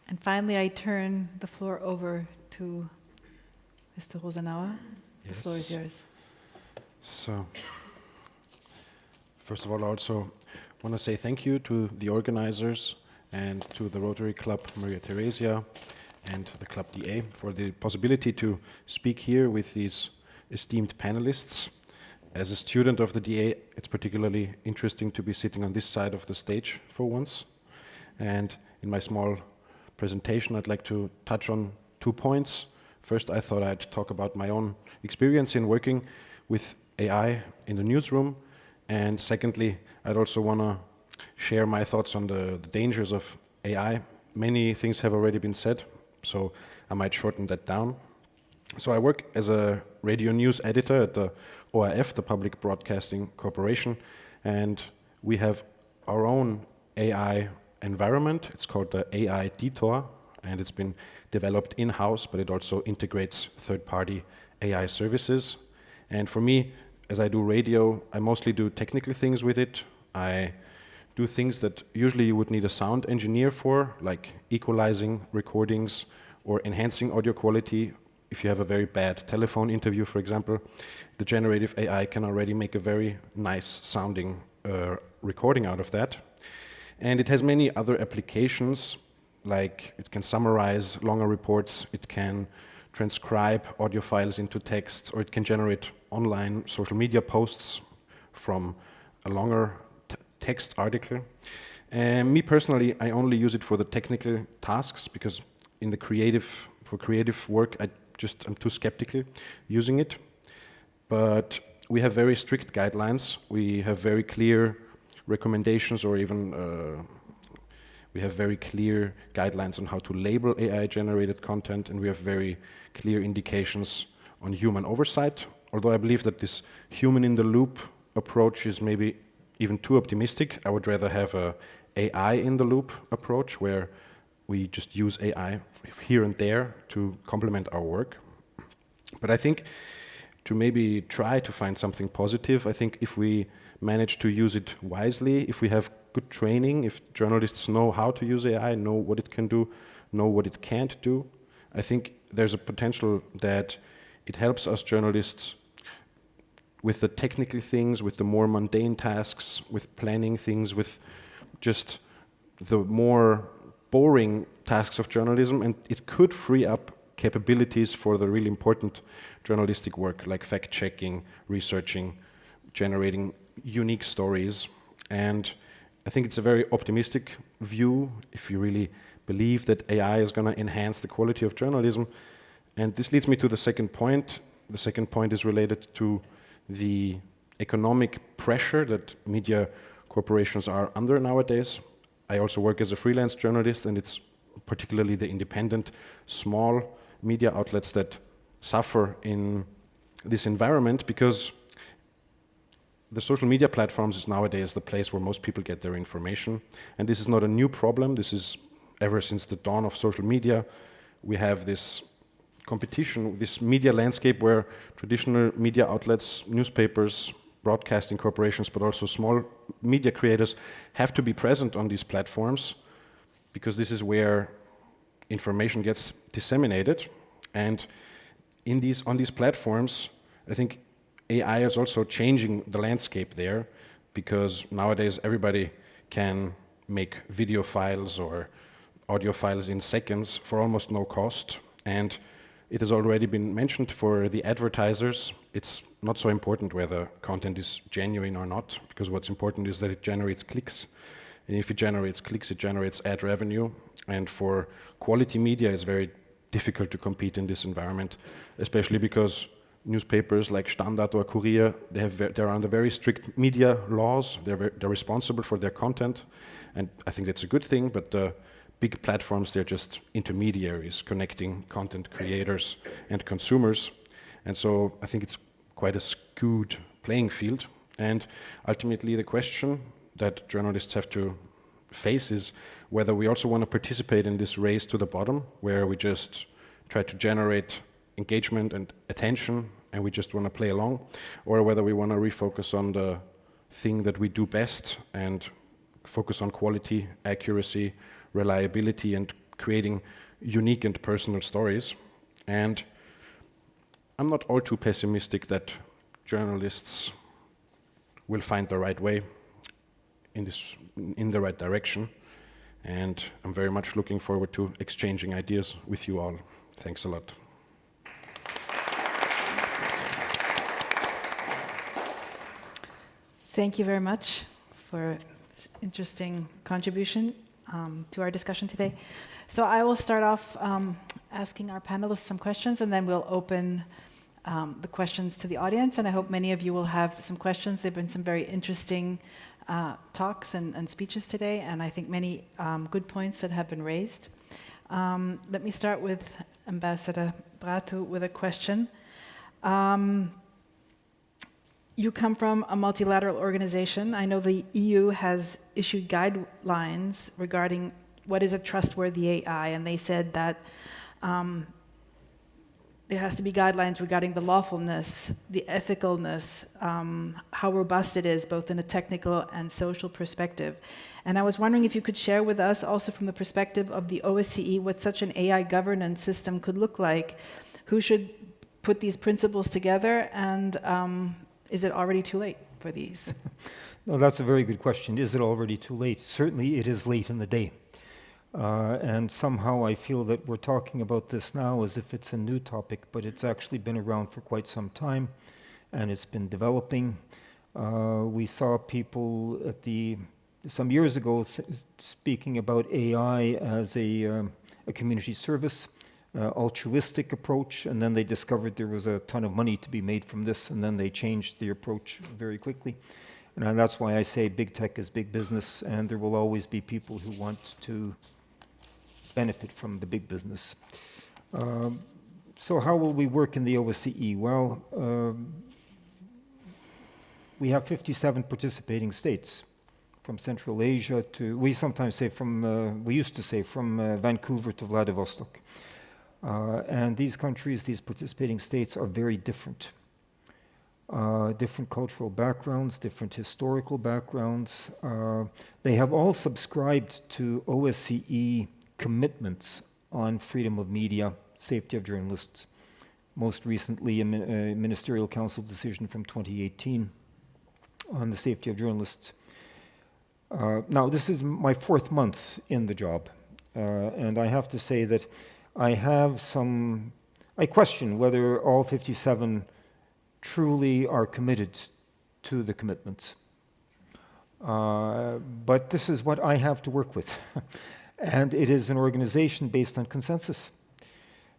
And finally, I turn the floor over to Mr. Rosenauer. Yes. The floor is yours. So, first of all, I also want to say thank you to the organizers and to the Rotary Club Maria Theresia and the club.da for the possibility to speak here with these esteemed panelists. As a student of the DA, it's particularly interesting to be sitting on this side of the stage for once. And in my small presentation, I'd like to touch on 2 points. First, I thought I'd talk about my own experience in working with AI in the newsroom. And secondly, I'd also want to share my thoughts on the dangers of AI. Many things have already been said, so I might shorten that down. So I work as a radio news editor at the ORF, the Public Broadcasting Corporation, and we have our own AI environment. It's called the AI Dtor, and it's been developed in-house, but it also integrates third-party AI services. And for me, as I do radio, I mostly do technical things with it. I do things that usually you would need a sound engineer for, like equalizing recordings or enhancing audio quality. If you have a very bad telephone interview, for example, the generative AI can already make a very nice sounding recording out of that. And it has many other applications, like it can summarize longer reports, it can transcribe audio files into text, or it can generate online social media posts from a longer text article. And me personally, I only use it for the technical tasks, because in the for creative work, I'm too skeptical using it. But we have very strict guidelines. We have very clear recommendations, or even we have very clear guidelines on how to label AI-generated content, and we have very clear indications on human oversight. Although I believe that this human-in-the-loop approach is maybe even too optimistic. I would rather have a AI-in-the-loop approach, where we just use AI here and there to complement our work. But I think to maybe try to find something positive, I think if we manage to use it wisely, if we have good training, if journalists know how to use AI, know what it can do, know what it can't do, I think there's a potential that it helps us journalists with the technical things, with the more mundane tasks, with planning things, with just the more boring tasks of journalism, and it could free up capabilities for the really important journalistic work, like fact-checking, researching, generating unique stories. And I think it's a very optimistic view if you really believe that AI is going to enhance the quality of journalism. And this leads me to the second point. The second point is related to the economic pressure that media corporations are under nowadays. I also work as a freelance journalist, and it's particularly the independent, small media outlets that suffer in this environment, because the social media platforms is nowadays the place where most people get their information. And this is not a new problem. This is ever since the dawn of social media. We have this competition, this media landscape where traditional media outlets, newspapers, broadcasting corporations, but also small media creators have to be present on these platforms, because this is where information gets disseminated. And on these platforms, I think AI is also changing the landscape there, because nowadays everybody can make video files or audio files in seconds for almost no cost. And it has already been mentioned, for the advertisers, it's not so important whether content is genuine or not, because what's important is that it generates clicks. And if it generates clicks, it generates ad revenue. And for quality media, it's very difficult to compete in this environment, especially because newspapers like Standard or Kurier, they're under very strict media laws. They're responsible for their content, and I think that's a good thing. But the big platforms, they're just intermediaries connecting content creators and consumers, and so I think it's quite a skewed playing field. And ultimately, the question that journalists have to face is whether we also want to participate in this race to the bottom, where we just try to generate engagement and attention, and we just want to play along, or whether we want to refocus on the thing that we do best and focus on quality, accuracy, reliability, and creating unique and personal stories. And I'm not all too pessimistic that journalists will find the right way in the right direction, and I'm very much looking forward to exchanging ideas with you all. Thanks a lot. Thank you very much for this interesting contribution to our discussion today. So I will start off asking our panelists some questions, and then we'll open the questions to the audience. And I hope many of you will have some questions. There have been some very interesting talks and speeches today, and I think many good points that have been raised. Let me start with Ambassador Braathu with a question. You come from a multilateral organization. I know the EU has issued guidelines regarding what is a trustworthy AI, and they said that there has to be guidelines regarding the lawfulness, the ethicalness, how robust it is, both in a technical and social perspective. And I was wondering if you could share with us, also from the perspective of the OSCE, what such an AI governance system could look like. Who should put these principles together, and is it already too late for these? No, that's a very good question. Is it already too late? Certainly it is late in the day. And somehow I feel that we're talking about this now as if it's a new topic, but it's actually been around for quite some time, and it's been developing. We saw people some years ago speaking about AI as a community service, altruistic approach, and then they discovered there was a ton of money to be made from this, and then they changed the approach very quickly. And that's why I say big tech is big business, and there will always be people who want to benefit from the big business. So how will we work in the OSCE? Well, we have 57 participating states, from Central Asia to, we sometimes say from, we used to say from Vancouver to Vladivostok. And these countries, these participating states, are very different. Different cultural backgrounds, different historical backgrounds. They have all subscribed to OSCE commitments on freedom of media, safety of journalists. Most recently, a Ministerial Council decision from 2018 on the safety of journalists. Now, this is my 4th month in the job, and I have to say that I question whether all 57 truly are committed to the commitments. But this is what I have to work with. And it is an organization based on consensus.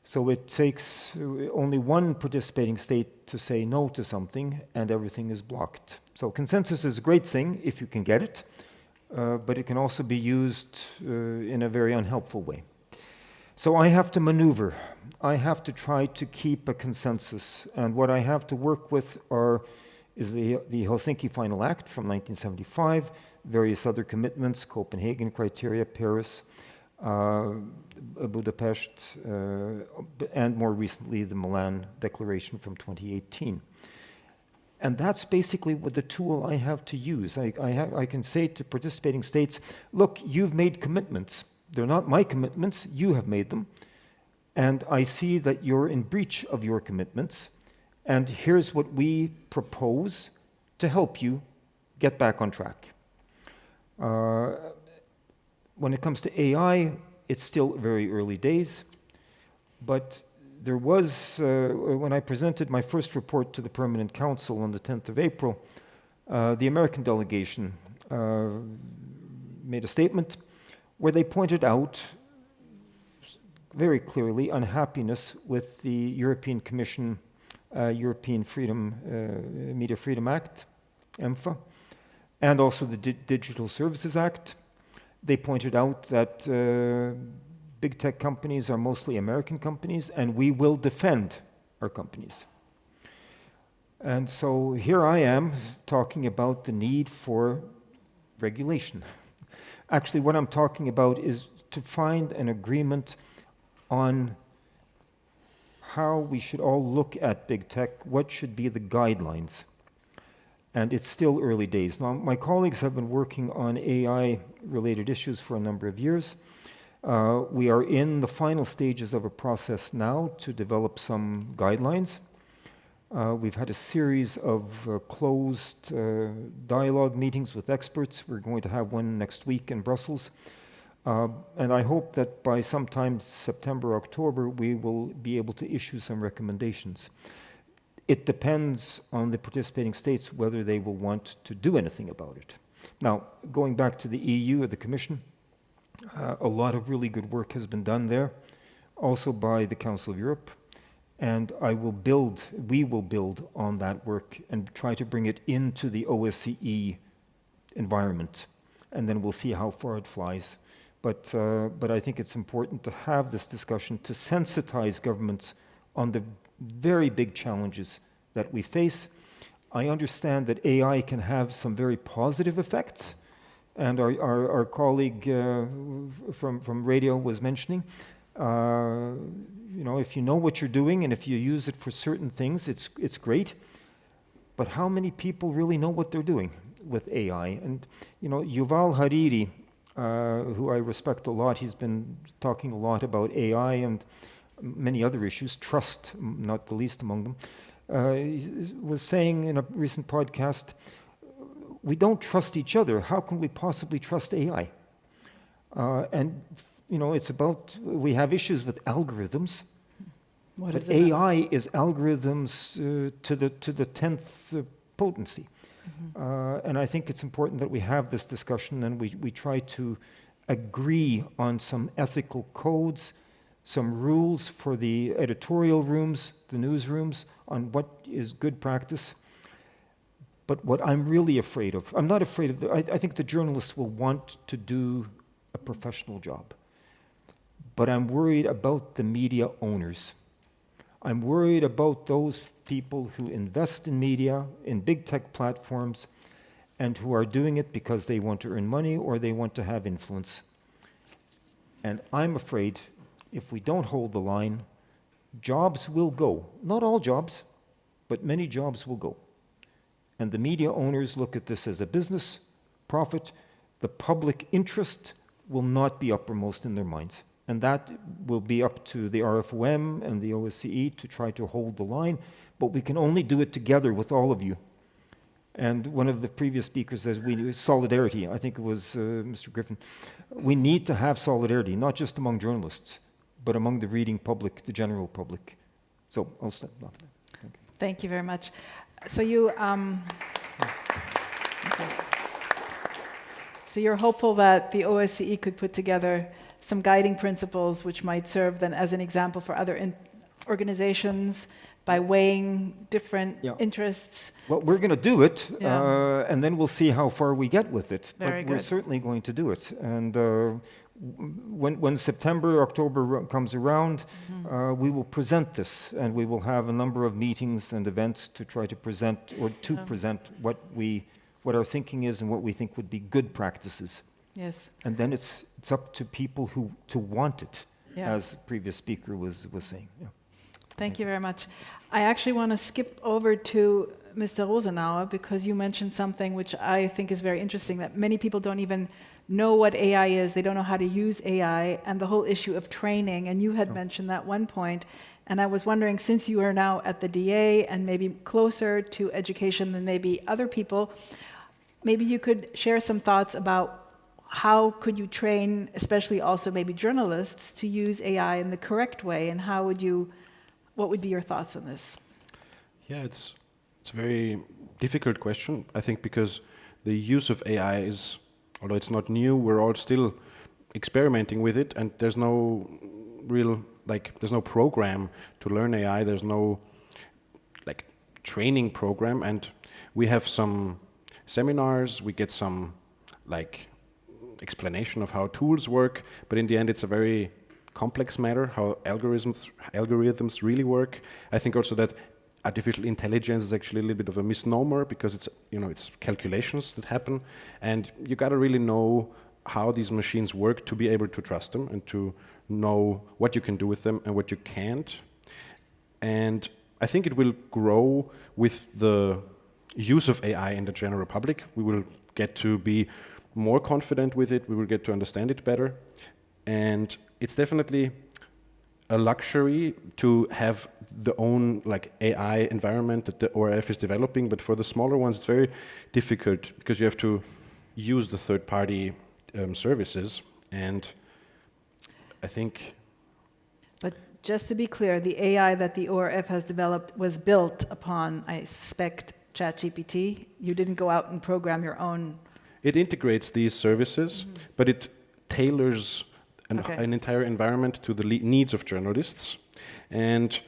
So it takes only one participating state to say no to something, and everything is blocked. So consensus is a great thing if you can get it, but it can also be used in a very unhelpful way. So I have to maneuver. I have to try to keep a consensus. And what I have to work with is the Helsinki Final Act from 1975, various other commitments, Copenhagen criteria, Paris, Budapest, and more recently the Milan Declaration from 2018. And that's basically what the tool I have to use. I can say to participating states, look, you've made commitments. They're not my commitments, you have made them. And I see that you're in breach of your commitments. And here's what we propose to help you get back on track. When it comes to AI, it's still very early days. But there was, when I presented my first report to the Permanent Council on the 10th of April, the American delegation made a statement where they pointed out very clearly unhappiness with the European Commission, European Media Freedom Act, EMFA, and also the Digital Services Act. They pointed out that big tech companies are mostly American companies, and we will defend our companies. And so here I am talking about the need for regulation. Actually, what I'm talking about is to find an agreement on how we should all look at big tech, what should be the guidelines. And it's still early days. Now, my colleagues have been working on AI-related issues for a number of years. We are in the final stages of a process now to develop some guidelines. We've had a series of closed dialogue meetings with experts. We're going to have one next week in Brussels. And I hope that by sometime September, October, we will be able to issue some recommendations. It depends on the participating states whether they will want to do anything about it. Now, going back to the EU or the Commission, a lot of really good work has been done there, also by the Council of Europe, and we will build on that work and try to bring it into the OSCE environment, and then we'll see how far it flies. But I think it's important to have this discussion to sensitize governments on the very big challenges that we face. I understand that AI can have some very positive effects, and our colleague from radio was mentioning, if you know what you're doing and if you use it for certain things, it's great. But how many people really know what they're doing with AI? And Yuval Hariri, who I respect a lot, he's been talking a lot about AI and many other issues, trust not the least among them. He was saying in a recent podcast, we don't trust each other. How can we possibly trust AI? It's about, we have issues with algorithms. What but is it AI is algorithms to the 10th potency. Mm-hmm. And I think it's important that we have this discussion and we try to agree on some ethical codes, some rules for the editorial rooms, the newsrooms, on what is good practice. But what I'm really afraid of, I'm not afraid of, I think the journalists will want to do a professional job. But I'm worried about the media owners. I'm worried about those people who invest in media, in big tech platforms, and who are doing it because they want to earn money or they want to have influence. And I'm afraid if we don't hold the line, jobs will go. Not all jobs, but many jobs will go. And the media owners look at this as a business, profit. The public interest will not be uppermost in their minds. And that will be up to the RFOM and the OSCE to try to hold the line, but we can only do it together with all of you. And one of the previous speakers says we need solidarity. I think it was Mr. Griffen. We need to have solidarity, not just among journalists, but among the reading public, the general public. So I'll stop. Thank you very much. So you, so you're hopeful that the OSCE could put together some guiding principles which might serve then as an example for other organizations by weighing different interests. Well, we're going to do it, and then we'll see how far we get with it. Very but we're certainly going to do it. And when September, October comes around, we will present this, and we will have a number of meetings and events to try to present, or to present what our thinking is and what we think would be good practices. Yes. And then it's up to people to want it, as the previous speaker was saying. Yeah. Thank you very much. I actually want to skip over to Mr. Rosenauer because you mentioned something which I think is very interesting, that many people don't even know what AI is, they don't know how to use AI, and the whole issue of training, and you had mentioned that one point, and I was wondering, since you are now at the DA and maybe closer to education than maybe other people, maybe you could share some thoughts about how could you train, especially also maybe journalists, to use AI in the correct way, and what would be your thoughts on this? Yeah, it's a very difficult question, I think, because the use of AI is, although it's not new, we're all still experimenting with it, and there's no real, there's no program to learn AI, there's no, training program, and we have some seminars, we get some, explanation of how tools work, but in the end it's a very complex matter, how algorithms really work. I think also that artificial intelligence is actually a little bit of a misnomer because it's calculations that happen, and you got to really know how these machines work to be able to trust them and to know what you can do with them and what you can't. And I think it will grow with the use of AI in the general public. We will get to be more confident with it, we will get to understand it better, and it's definitely a luxury to have the own AI environment that the ORF is developing, but for the smaller ones it's very difficult because you have to use the third-party services, And I think... But just to be clear, the AI that the ORF has developed was built upon, I suspect, ChatGPT. You didn't go out and program your own... It integrates these services, but it tailors an entire environment to the needs of journalists. And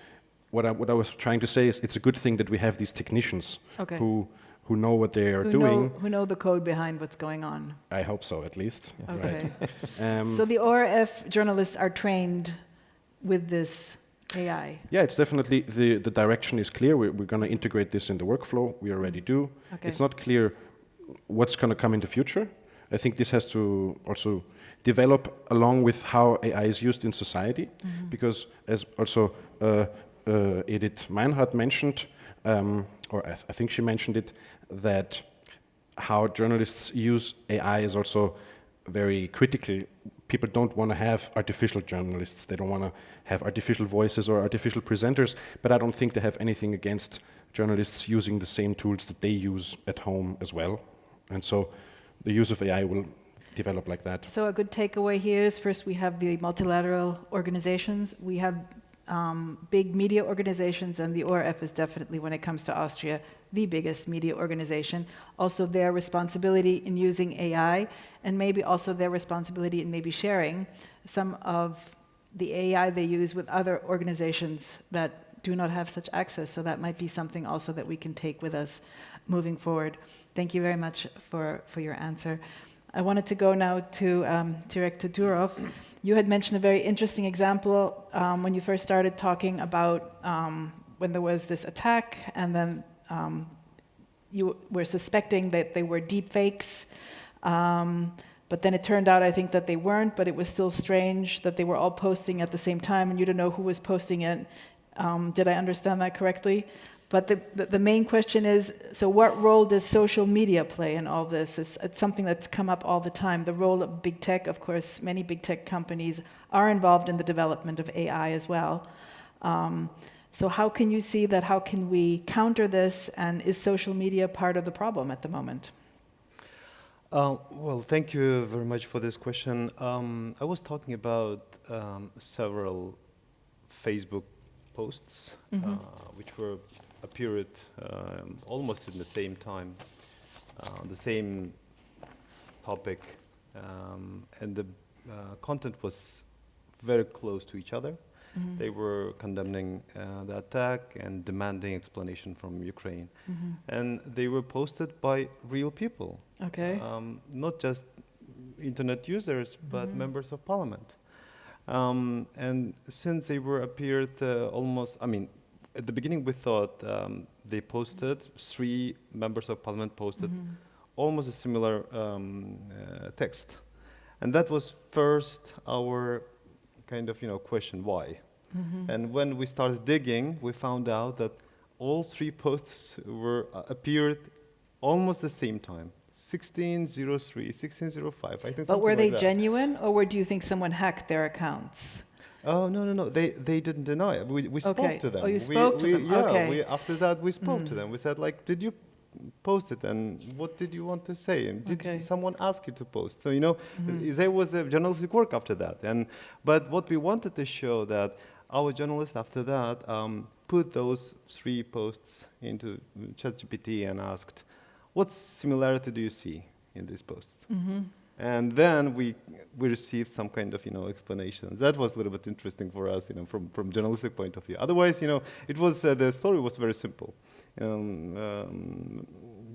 what I was trying to say is it's a good thing that we have these technicians who know what they are doing. Who know the code behind what's going on. I hope so, at least. Okay. Right. So the ORF journalists are trained with this AI? Yeah, it's definitely, the direction is clear. We're going to integrate this in the workflow. We already do. Okay. It's not clear what's going to come in the future. I think this has to also develop along with how AI is used in society, because as also Edith Meinhart mentioned, or I think she mentioned it, that how journalists use AI is also very critical. People don't want to have artificial journalists. They don't want to have artificial voices or artificial presenters, but I don't think they have anything against journalists using the same tools that they use at home as well. And so the use of AI will develop like that. So a good takeaway here is, first we have the multilateral organizations, we have big media organizations, and the ORF is definitely, when it comes to Austria, the biggest media organization. Also their responsibility in using AI, and maybe also their responsibility in maybe sharing some of the AI they use with other organizations that do not have such access. So that might be something also that we can take with us moving forward. Thank you very much for your answer. I wanted to go now to Director Doorov. You had mentioned a very interesting example when you first started talking about when there was this attack, and then you were suspecting that they were deep fakes, but then it turned out, I think, that they weren't, but it was still strange that they were all posting at the same time, and you didn't know who was posting it. Did I understand that correctly? But the main question is, so what role does social media play in all this? It's something that's come up all the time. The role of big tech, of course, many big tech companies are involved in the development of AI as well. So how can you see that? How can we counter this? And is social media part of the problem at the moment? Well, thank you very much for this question. I was talking about several Facebook posts, which were appeared almost in the same time, the same topic, and the content was very close to each other. They were condemning the attack and demanding explanation from Ukraine. And they were posted by real people, not just internet users, but members of parliament. And since they were appeared almost, I mean, at the beginning we thought they posted, 3 members of parliament posted almost a similar text. And that was first our kind of, question, why? And when we started digging, we found out that all 3 posts appeared almost the same time. 1603, 1605, I think. But were they genuine, or do you think someone hacked their accounts? Oh, no. They didn't deny it. We spoke to them. Oh, you spoke to them. Yeah, after that we spoke to them. We said, like, did you post it, and what did you want to say? And did someone ask you to post? So, there was a journalistic work after that. But what we wanted to show that our journalists after that put those 3 posts into ChatGPT and asked, what similarity do you see in these posts? And then we received some kind of explanations. That was a little bit interesting for us, from journalistic point of view. Otherwise, it was the story was very simple.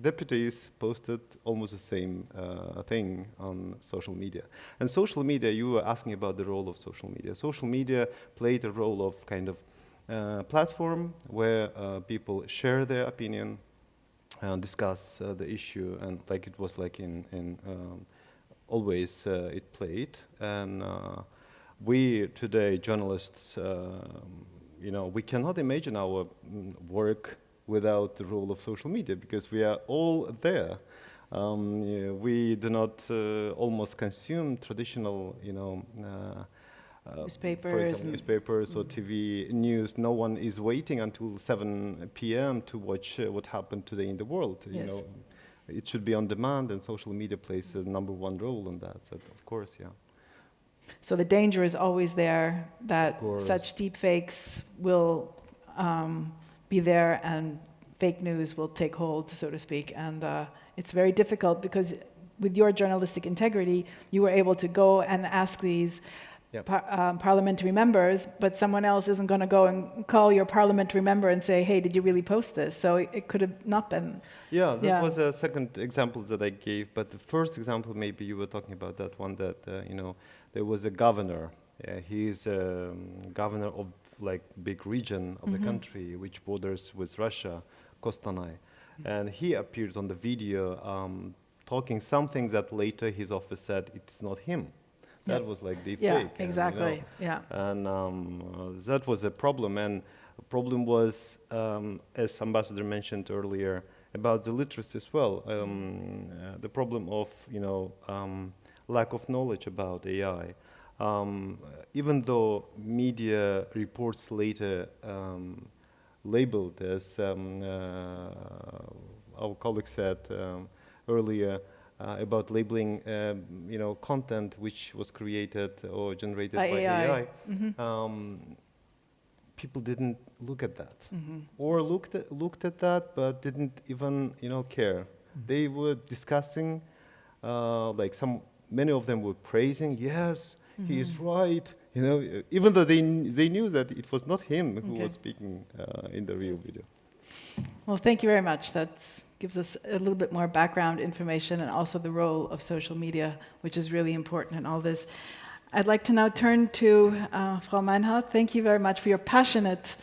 Deputies posted almost the same thing on social media. And social media, you were asking about the role of social media. Social media played a role of kind of platform where people share their opinion, discuss the issue, and like it was like in always it played. And we today, journalists, we cannot imagine our work without the role of social media, because we are all there. We do not almost consume traditional, newspapers, for example, newspapers or TV news. No one is waiting until 7 p.m. to watch what happened today in the world. It should be on demand, and social media plays a #1 role in that. Of course, yeah. So the danger is always there that such deep fakes will be there and fake news will take hold, so to speak. And it's very difficult because with your journalistic integrity, you were able to go and ask these parliamentary members, but someone else isn't going to go and call your parliamentary member and say, hey, did you really post this? So it could have not been. Yeah, that was a second example that I gave, but the first example, maybe you were talking about that one, that, there was a governor. He's a governor of like big region of the country, which borders with Russia, Kostanay. And he appeared on the video talking something that later his office said it's not him. That was like deep fake. Exactly. And that was a problem. And the problem was, as Ambassador mentioned earlier, about the literacy as well. The problem of, lack of knowledge about AI. Even though media reports later labeled as our colleague said earlier about labeling, content which was created or generated by AI. People didn't look at that, or looked at that, but didn't even care. They were discussing, many of them were praising. Yes, he is right. Even though they knew that it was not him who was speaking in the real video. Well, thank you very much. That gives us a little bit more background information and also the role of social media, which is really important in all this. I'd like to now turn to Frau Meinhart. Thank you very much for your passionate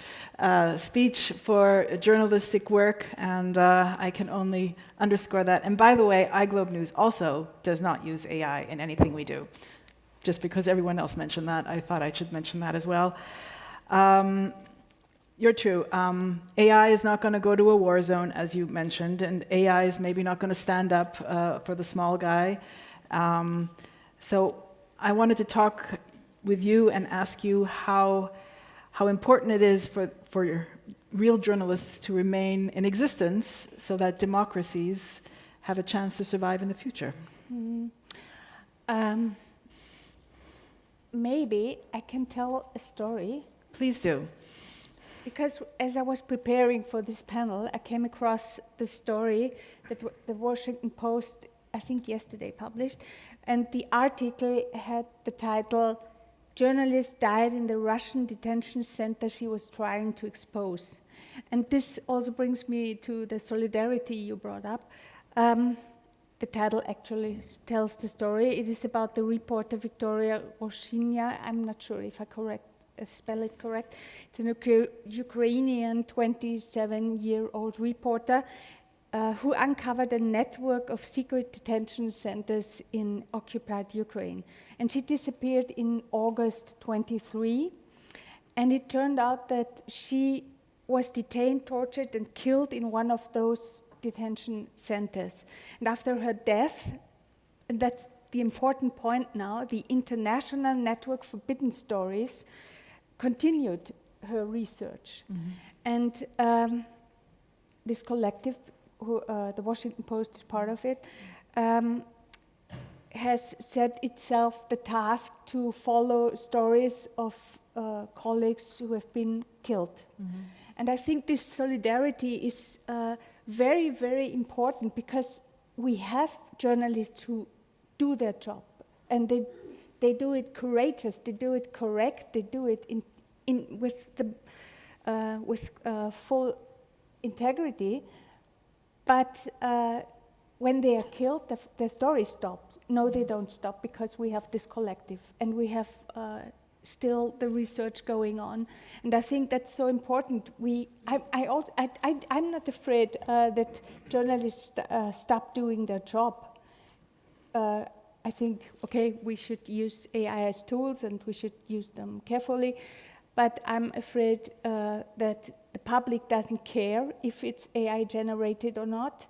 speech for journalistic work, and I can only underscore that. And by the way, iGlobe News also does not use AI in anything we do. Just because everyone else mentioned that, I thought I should mention that as well. You're true. AI is not going to go to a war zone, as you mentioned, and AI is maybe not going to stand up for the small guy. So I wanted to talk with you and ask you how important it is for your real journalists to remain in existence so that democracies have a chance to survive in the future. Maybe I can tell a story. Please do. Because as I was preparing for this panel, I came across the story that the Washington Post, I think yesterday, published. And the article had the title, "Journalist Died in the Russian Detention Center She Was Trying to Expose." And this also brings me to the solidarity you brought up. The title actually tells the story. It is about the reporter Victoria Oshinya. I'm not sure if I spell it correct. It's an Ukrainian 27-year-old reporter who uncovered a network of secret detention centers in occupied Ukraine. And she disappeared in August 23. And it turned out that she was detained, tortured, and killed in one of those detention centers. And after her death, and that's the important point now, the International Network Forbidden Stories continued her research. And this collective, who, the Washington Post is part of it, has set itself the task to follow stories of colleagues who have been killed. And I think this solidarity is very, very important because we have journalists who do their job, and they do it courageous, they do it correct, they do it with full integrity. But when they are killed, the story stops. No, they don't stop because we have this collective, and we have still the research going on. And I think that's so important. I'm not afraid that journalists stop doing their job. I think, okay, we should use AI as tools and we should use them carefully, but I'm afraid that the public doesn't care if it's AI generated or not.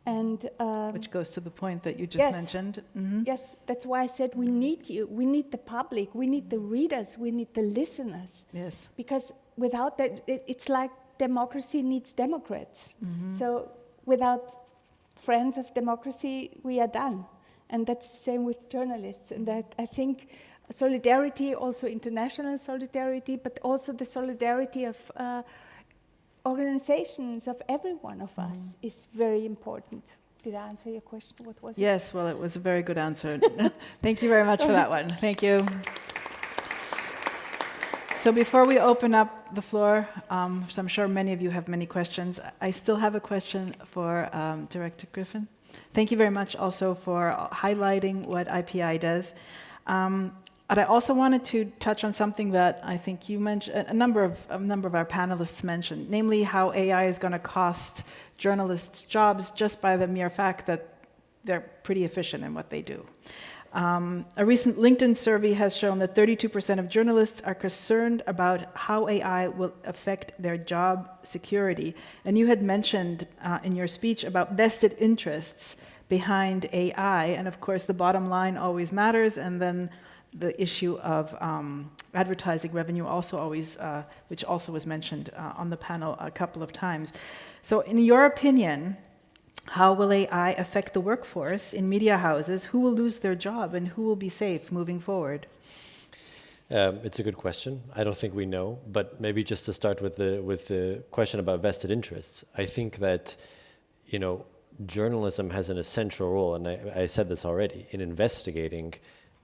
And which goes to the point that you just mentioned. Yes, that's why I said we need you. We need the public. We need the readers. We need the listeners. Yes. Because without that, it's like democracy needs Democrats. So without friends of democracy, we are done. And that's the same with journalists. And that I think solidarity, also international solidarity, but also the solidarity of organizations, of every one of us, is very important. Did I answer your question? What was it? Yes, well, it was a very good answer. Thank you very much for that one. Thank you. So before we open up the floor, so I'm sure many of you have many questions, I still have a question for Director Griffen. Thank you very much also for highlighting what IPI does. But I also wanted to touch on something that I think you mentioned, a number of our panelists mentioned, namely how AI is going to cost journalists jobs just by the mere fact that they're pretty efficient in what they do. A recent LinkedIn survey has shown that 32% of journalists are concerned about how AI will affect their job security. And you had mentioned in your speech about vested interests behind AI, and of course the bottom line always matters, and then the issue of advertising revenue also always, which also was mentioned on the panel a couple of times. So in your opinion, how will AI affect the workforce in media houses? Who will lose their job and who will be safe moving forward? It's a good question. I don't think we know, but maybe just to start with the question about vested interests, I think that, you know, journalism has an essential role, and I said this already, in investigating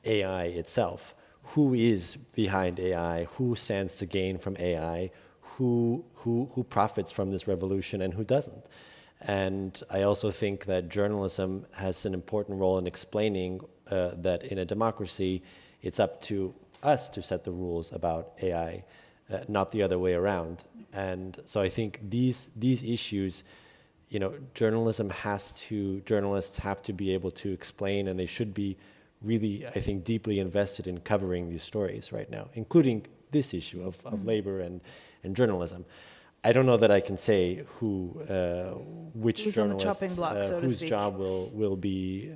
AI itself. Who is behind AI? Who stands to gain from AI? Who profits from this revolution and who doesn't? And I also think that journalism has an important role in explaining that in a democracy, it's up to us to set the rules about AI, not the other way around. And so I think these issues, you know, journalists have to be able to explain, and they should be really, I think, deeply invested in covering these stories right now, including this issue of labor and journalism. I don't know that I can say which journalists whose job will be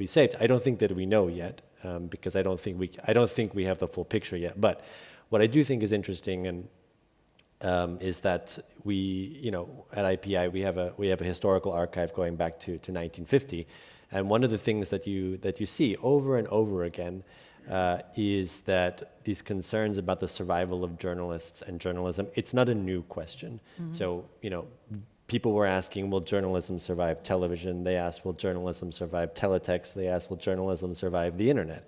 saved. I don't think that we know yet, because I don't think we have the full picture yet. But what I do think is interesting is that we, you know, at IPI we have a historical archive going back to 1950. And one of the things that you see over and over again is that these concerns about the survival of journalists and journalism, it's not a new question. Mm-hmm. So, you know, people were asking, will journalism survive television? They asked, will journalism survive teletext? They asked, will journalism survive the internet?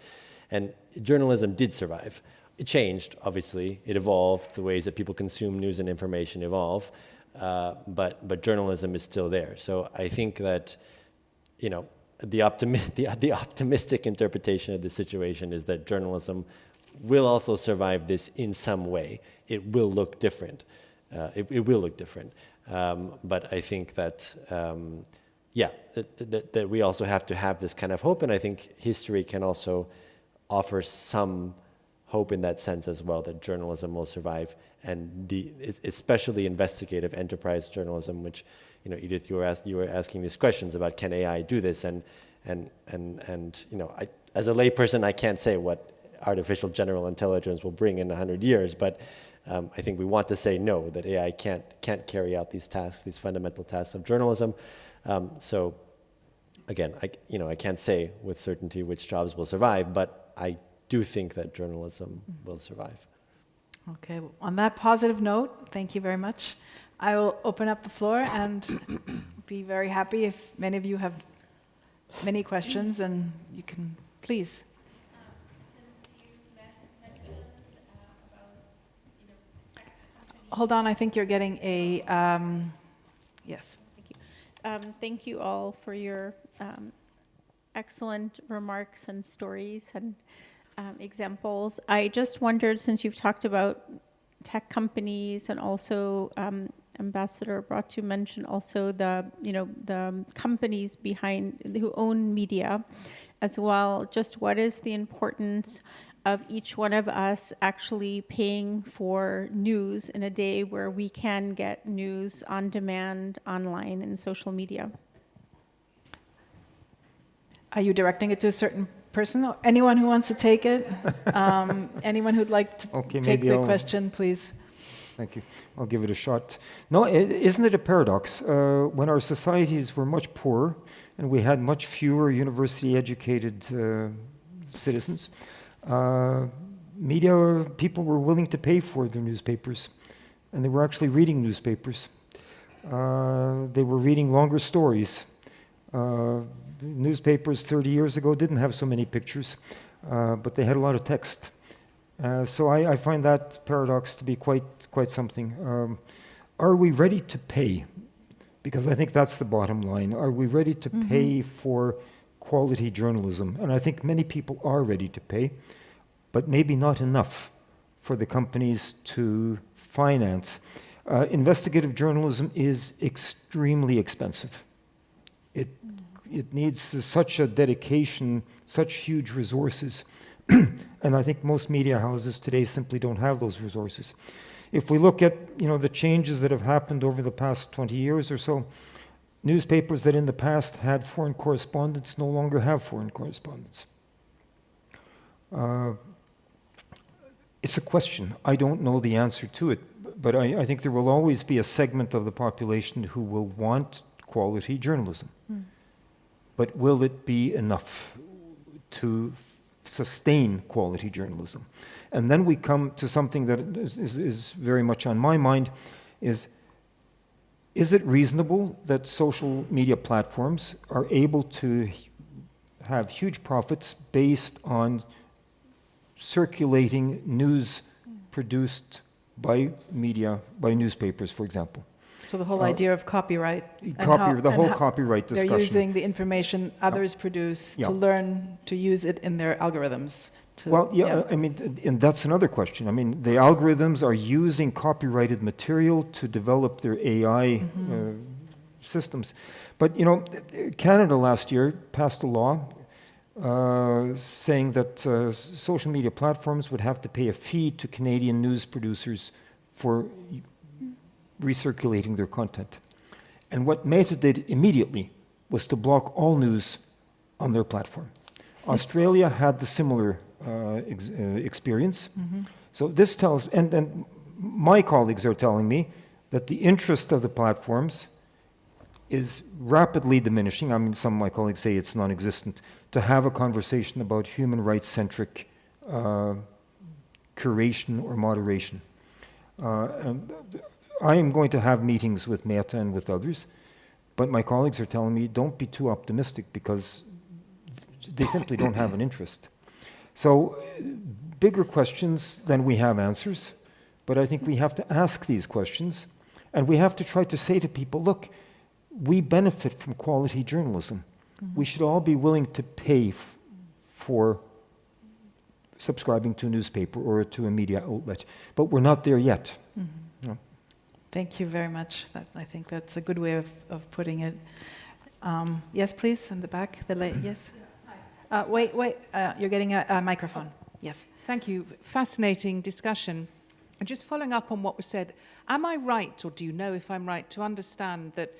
And journalism did survive. It changed, obviously. It evolved. The ways that people consume news and information evolve. But journalism is still there. So I think that, you know, the optimistic interpretation of the situation is that journalism will also survive this in some way. It will look different. It will look different. But I think that, that we also have to have this kind of hope, and I think history can also offer some hope in that sense as well, that journalism will survive, and especially investigative enterprise journalism, which, you know, Edith, you were asking these questions about, can AI do this, and you know, as a layperson, I can't say what artificial general intelligence will bring in 100 years, but I think we want to say no, that AI can't carry out these tasks, these fundamental tasks of journalism. So again, I can't say with certainty which jobs will survive, but I do think that journalism will survive. Okay, well, on that positive note, thank you very much. I will open up the floor and be very happy if many of you have many questions, and you can, please. Hold on, I think you're getting a, yes. Thank you. Thank you all for your excellent remarks and stories and examples. I just wondered, since you've talked about tech companies and also Ambassador Braathu mentioned also the companies behind who own media as well. Just what is the importance of each one of us actually paying for news in a day where we can get news on demand online and social media? Are you directing it to a certain person? Anyone who wants to take it? Anyone who'd like to take the question, please. Thank you. I'll give it a shot. No, isn't it a paradox? When our societies were much poorer and we had much fewer university-educated citizens, media people were willing to pay for their newspapers, and they were actually reading newspapers. They were reading longer stories. Newspapers 30 years ago didn't have so many pictures, but they had a lot of text. So I find that paradox to be quite something. Are we ready to pay? Because I think that's the bottom line. Are we ready to pay for quality journalism? And I think many people are ready to pay, but maybe not enough for the companies to finance. Investigative journalism is extremely expensive. It needs such a dedication, such huge resources. And I think most media houses today simply don't have those resources. If we look at the changes that have happened over the past 20 years or so, newspapers that in the past had foreign correspondents no longer have foreign correspondents. It's a question. I don't know the answer to it, but I think there will always be a segment of the population who will want quality journalism. But will it be enough to sustain quality journalism? And then we come to something that is very much on my mind, is it reasonable that social media platforms are able to have huge profits based on circulating news produced by media, by newspapers, for example? So the whole idea of copyright. The whole copyright discussion. They're using the information others produce to learn to use it in their algorithms. I mean, and that's another question. I mean, the algorithms are using copyrighted material to develop their AI systems. But, Canada last year passed a law saying that social media platforms would have to pay a fee to Canadian news producers for recirculating their content. And what Meta did immediately was to block all news on their platform. Australia had the similar experience. So this tells, and my colleagues are telling me that the interest of the platforms is rapidly diminishing. I mean, some of my colleagues say it's non-existent, to have a conversation about human rights-centric curation or moderation. And I am going to have meetings with Meta and with others, but my colleagues are telling me don't be too optimistic because they simply don't have an interest. So bigger questions than we have answers, but I think we have to ask these questions, and we have to try to say to people, look, we benefit from quality journalism. We should all be willing to pay for subscribing to a newspaper or to a media outlet, but we're not there yet. Thank you very much. I think that's a good way of putting it. Yes, please, in the back. Yes. Wait. You're getting a microphone. Yes. Thank you. Fascinating discussion. And just following up on what was said, am I right, or do you know if I'm right, to understand that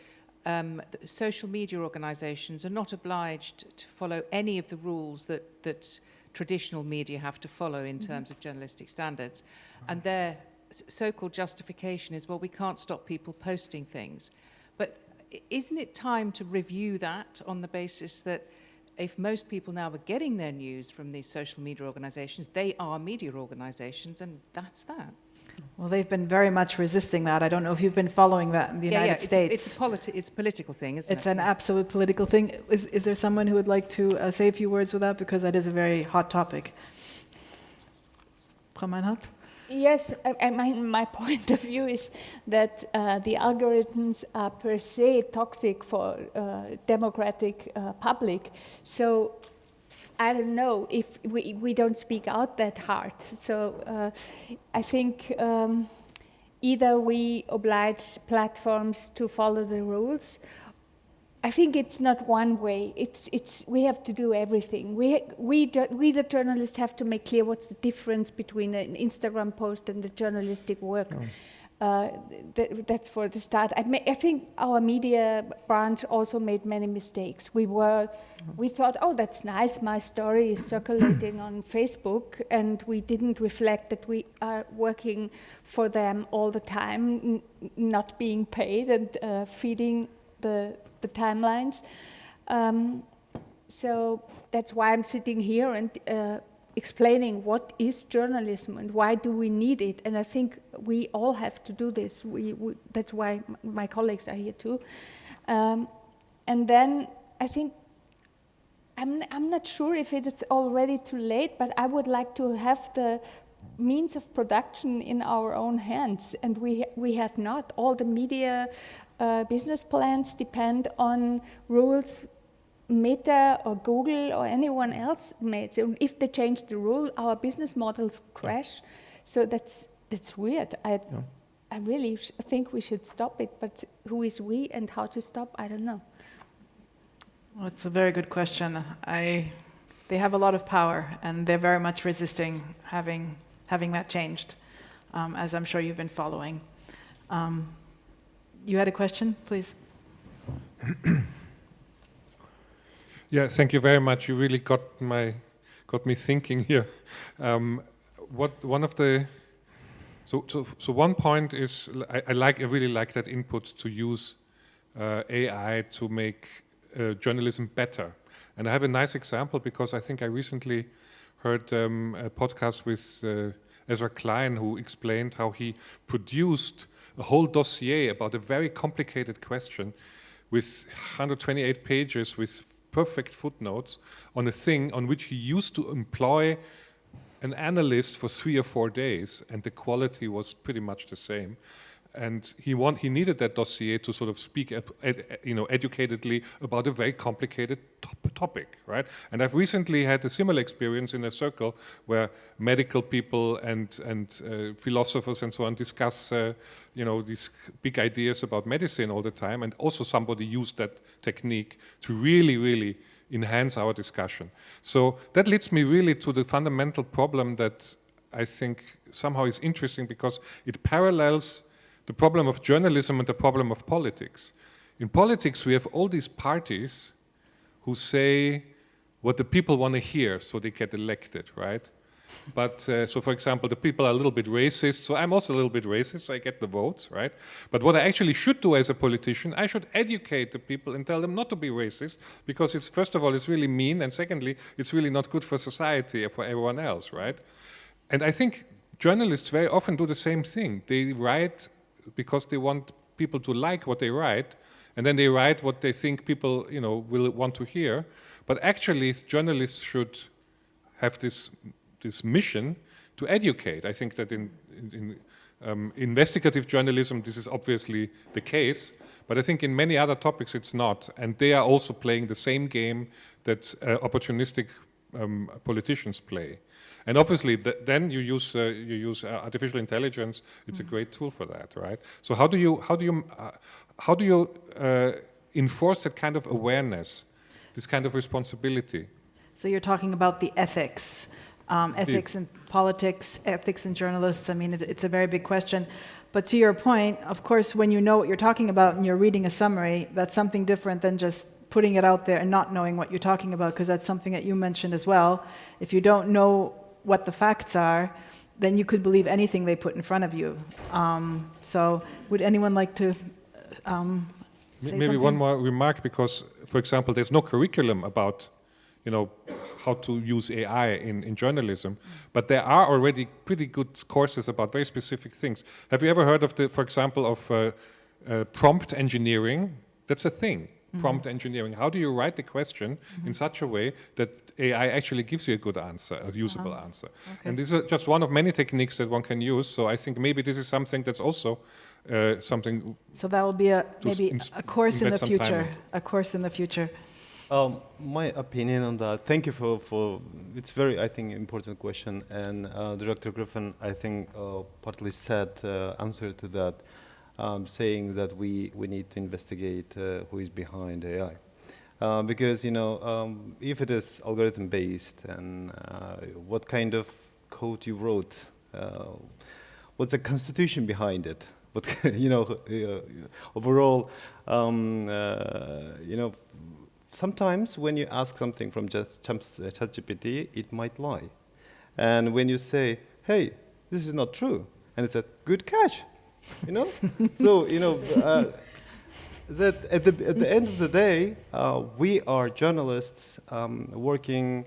social media organizations are not obliged to follow any of the rules that traditional media have to follow in terms of journalistic standards? And their so-called justification is, well, we can't stop people posting things. But isn't it time to review that on the basis that if most people now are getting their news from these social media organizations, they are media organizations, and that's that? Well, they've been very much resisting that. I don't know if you've been following that in the United States. It's a political thing, isn't it? It's an absolute political thing. Is there someone who would like to say a few words with that? Because that is a very hot topic. Frau Meinhart? Yes, my point of view is that the algorithms are per se toxic for democratic public. So I don't know if we don't speak out that hard. So I think either we oblige platforms to follow the rules. I think it's not one way. We have to do everything. We the journalists have to make clear what's the difference between an Instagram post and the journalistic work. That's for the start. I think our media branch also made many mistakes. We thought, oh, that's nice, my story is circulating on Facebook, and we didn't reflect that we are working for them all the time, not being paid and feeding the timelines. So that's why I'm sitting here and explaining what is journalism and why do we need it. And I think we all have to do this. That's why my colleagues are here too. And then I think, I'm not sure if it's already too late, but I would like to have the means of production in our own hands. And we have not. All the media business plans depend on rules Meta or Google or anyone else made. So if they change the rule, our business models crash. So that's weird. I really think we should stop it, but who is we and how to stop, I don't know. Well, it's a very good question. They have a lot of power, and they're very much resisting having that changed, as I'm sure you've been following. You had a question, please? Yeah, thank you very much. You really got me thinking here. One point is I really like that input to use AI to make journalism better. And I have a nice example because I think I recently heard a podcast with Ezra Klein, who explained how he produced a whole dossier about a very complicated question with 128 pages with perfect footnotes on a thing on which he used to employ an analyst for 3 or 4 days, and the quality was pretty much the same. And he needed that dossier to sort of speak, educatedly about a very complicated topic, right? And I've recently had a similar experience in a circle where medical people and philosophers and so on discuss, these big ideas about medicine all the time. And also somebody used that technique to really, really enhance our discussion. So that leads me really to the fundamental problem that I think somehow is interesting because it parallels the problem of journalism and the problem of politics. In politics, we have all these parties who say what the people want to hear, so they get elected, right? But, so for example, the people are a little bit racist, so I'm also a little bit racist, so I get the votes, right? But what I actually should do as a politician, I should educate the people and tell them not to be racist, because it's, first of all, it's really mean, and secondly, it's really not good for society or for everyone else, right? And I think journalists very often do the same thing. They write because they want people to like what they write, and then they write what they think people, will want to hear. But actually, journalists should have this mission to educate. I think that in investigative journalism, this is obviously the case, but I think in many other topics it's not, and they are also playing the same game that opportunistic politicians play. And obviously, then you use artificial intelligence. It's a great tool for that, right? So how do you enforce that kind of awareness, this kind of responsibility? So you're talking about the ethics, ethics in politics, ethics in journalists. I mean, it's a very big question. But to your point, of course, when you know what you're talking about and you're reading a summary, that's something different than just putting it out there and not knowing what you're talking about, because that's something that you mentioned as well. If you don't know what the facts are, then you could believe anything they put in front of you. So would anyone like to say maybe something? One more remark, because, for example, there's no curriculum about, how to use AI in journalism, but there are already pretty good courses about very specific things. Have you ever heard of for example, of prompt engineering? That's a thing. Prompt engineering. How do you write the question in such a way that AI actually gives you a good answer, a usable answer? Okay. And this is just one of many techniques that one can use. So I think maybe this is something that's also something. So that will be maybe a course in the future. A course in the future. My opinion on that. Thank you for it's very, I think, important question. And Director Griffen, I think, partly said answer to that. Saying that we need to investigate who is behind AI. Because, if it is algorithm based and what kind of code you wrote, what's the constitution behind it? But overall, sometimes when you ask something from just ChatGPT, it might lie. And when you say, hey, this is not true, and it's a good catch, So, that at the end of the day, we are journalists working.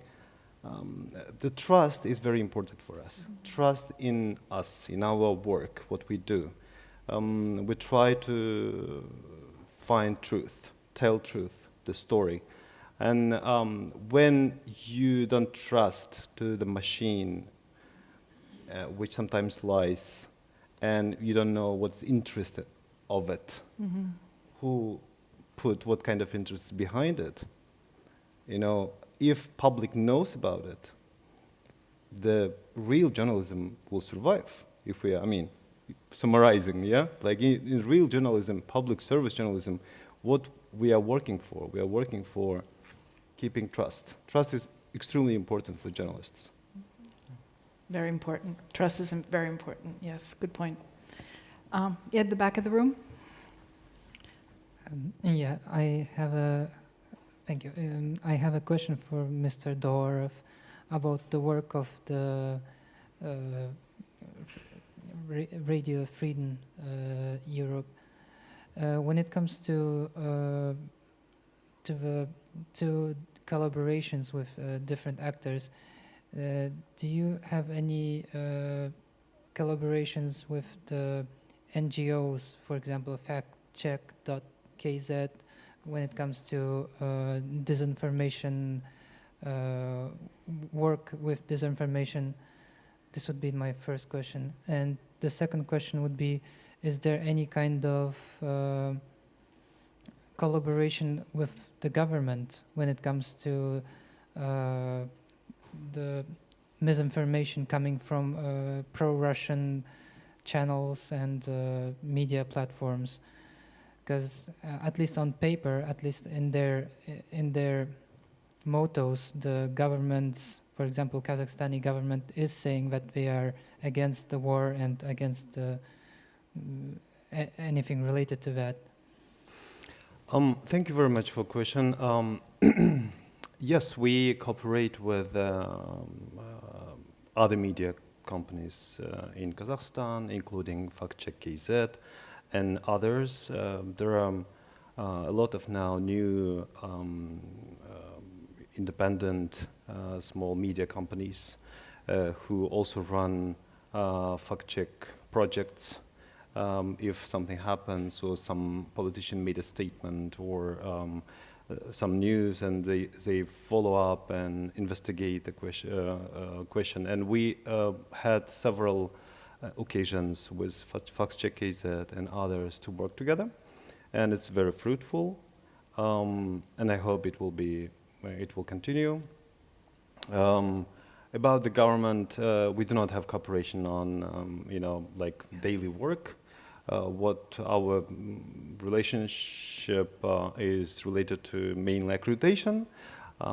The trust is very important for us. Trust in us, in our work, what we do. We try to find truth, tell truth, the story. And when you don't trust to the machine, which sometimes lies, and you don't know what's interested of it, who put what kind of interests behind it, if public knows about it, the real journalism will survive. If we, summarizing, yeah? Like in real journalism, public service journalism, what we are working for keeping trust. Trust is extremely important for journalists. Very important. Trust is very important. Yes, good point. At the back of the room. Thank you. I have a question for Mr. Doorov about the work of the Radio Freedom Europe. When it comes to collaborations with different actors, do you have any collaborations with the NGOs, for example, factcheck.kz, when it comes to disinformation, work with disinformation? This would be my first question. And the second question would be, is there any kind of collaboration with the government when it comes to the misinformation coming from pro-Russian channels and media platforms? Because at least on paper, at least in their mottos, the governments, for example, Kazakhstani government is saying that they are against the war and against anything related to that. Thank you very much for the question. Yes, we cooperate with other media companies in Kazakhstan, including FactCheck.kz and others. There are a lot of now new independent small media companies who also run fact-check projects. If something happens or some politician made a statement or some news, and they follow up and investigate the question. And we had several occasions with FactCheck.kz and others to work together, and it's very fruitful. And I hope it will continue. About the government, we do not have cooperation on like daily work. What our relationship is related to mainly accreditation,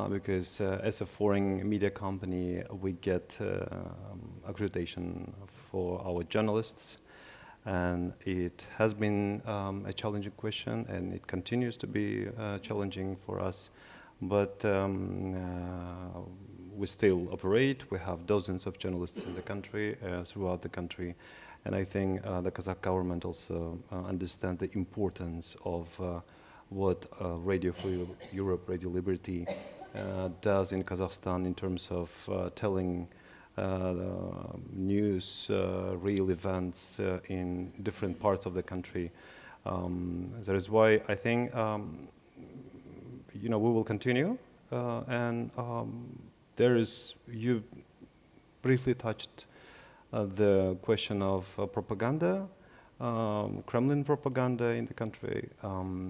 because as a foreign media company, we get accreditation for our journalists, and it has been a challenging question, and it continues to be challenging for us, but we still operate. We have dozens of journalists in the country, throughout the country. And I think the Kazakh government also understands the importance of what Radio for Europe, Radio Liberty does in Kazakhstan in terms of telling news, real events in different parts of the country. That is why I think we will continue. And there is, you briefly touched the question of propaganda, Kremlin propaganda in the country.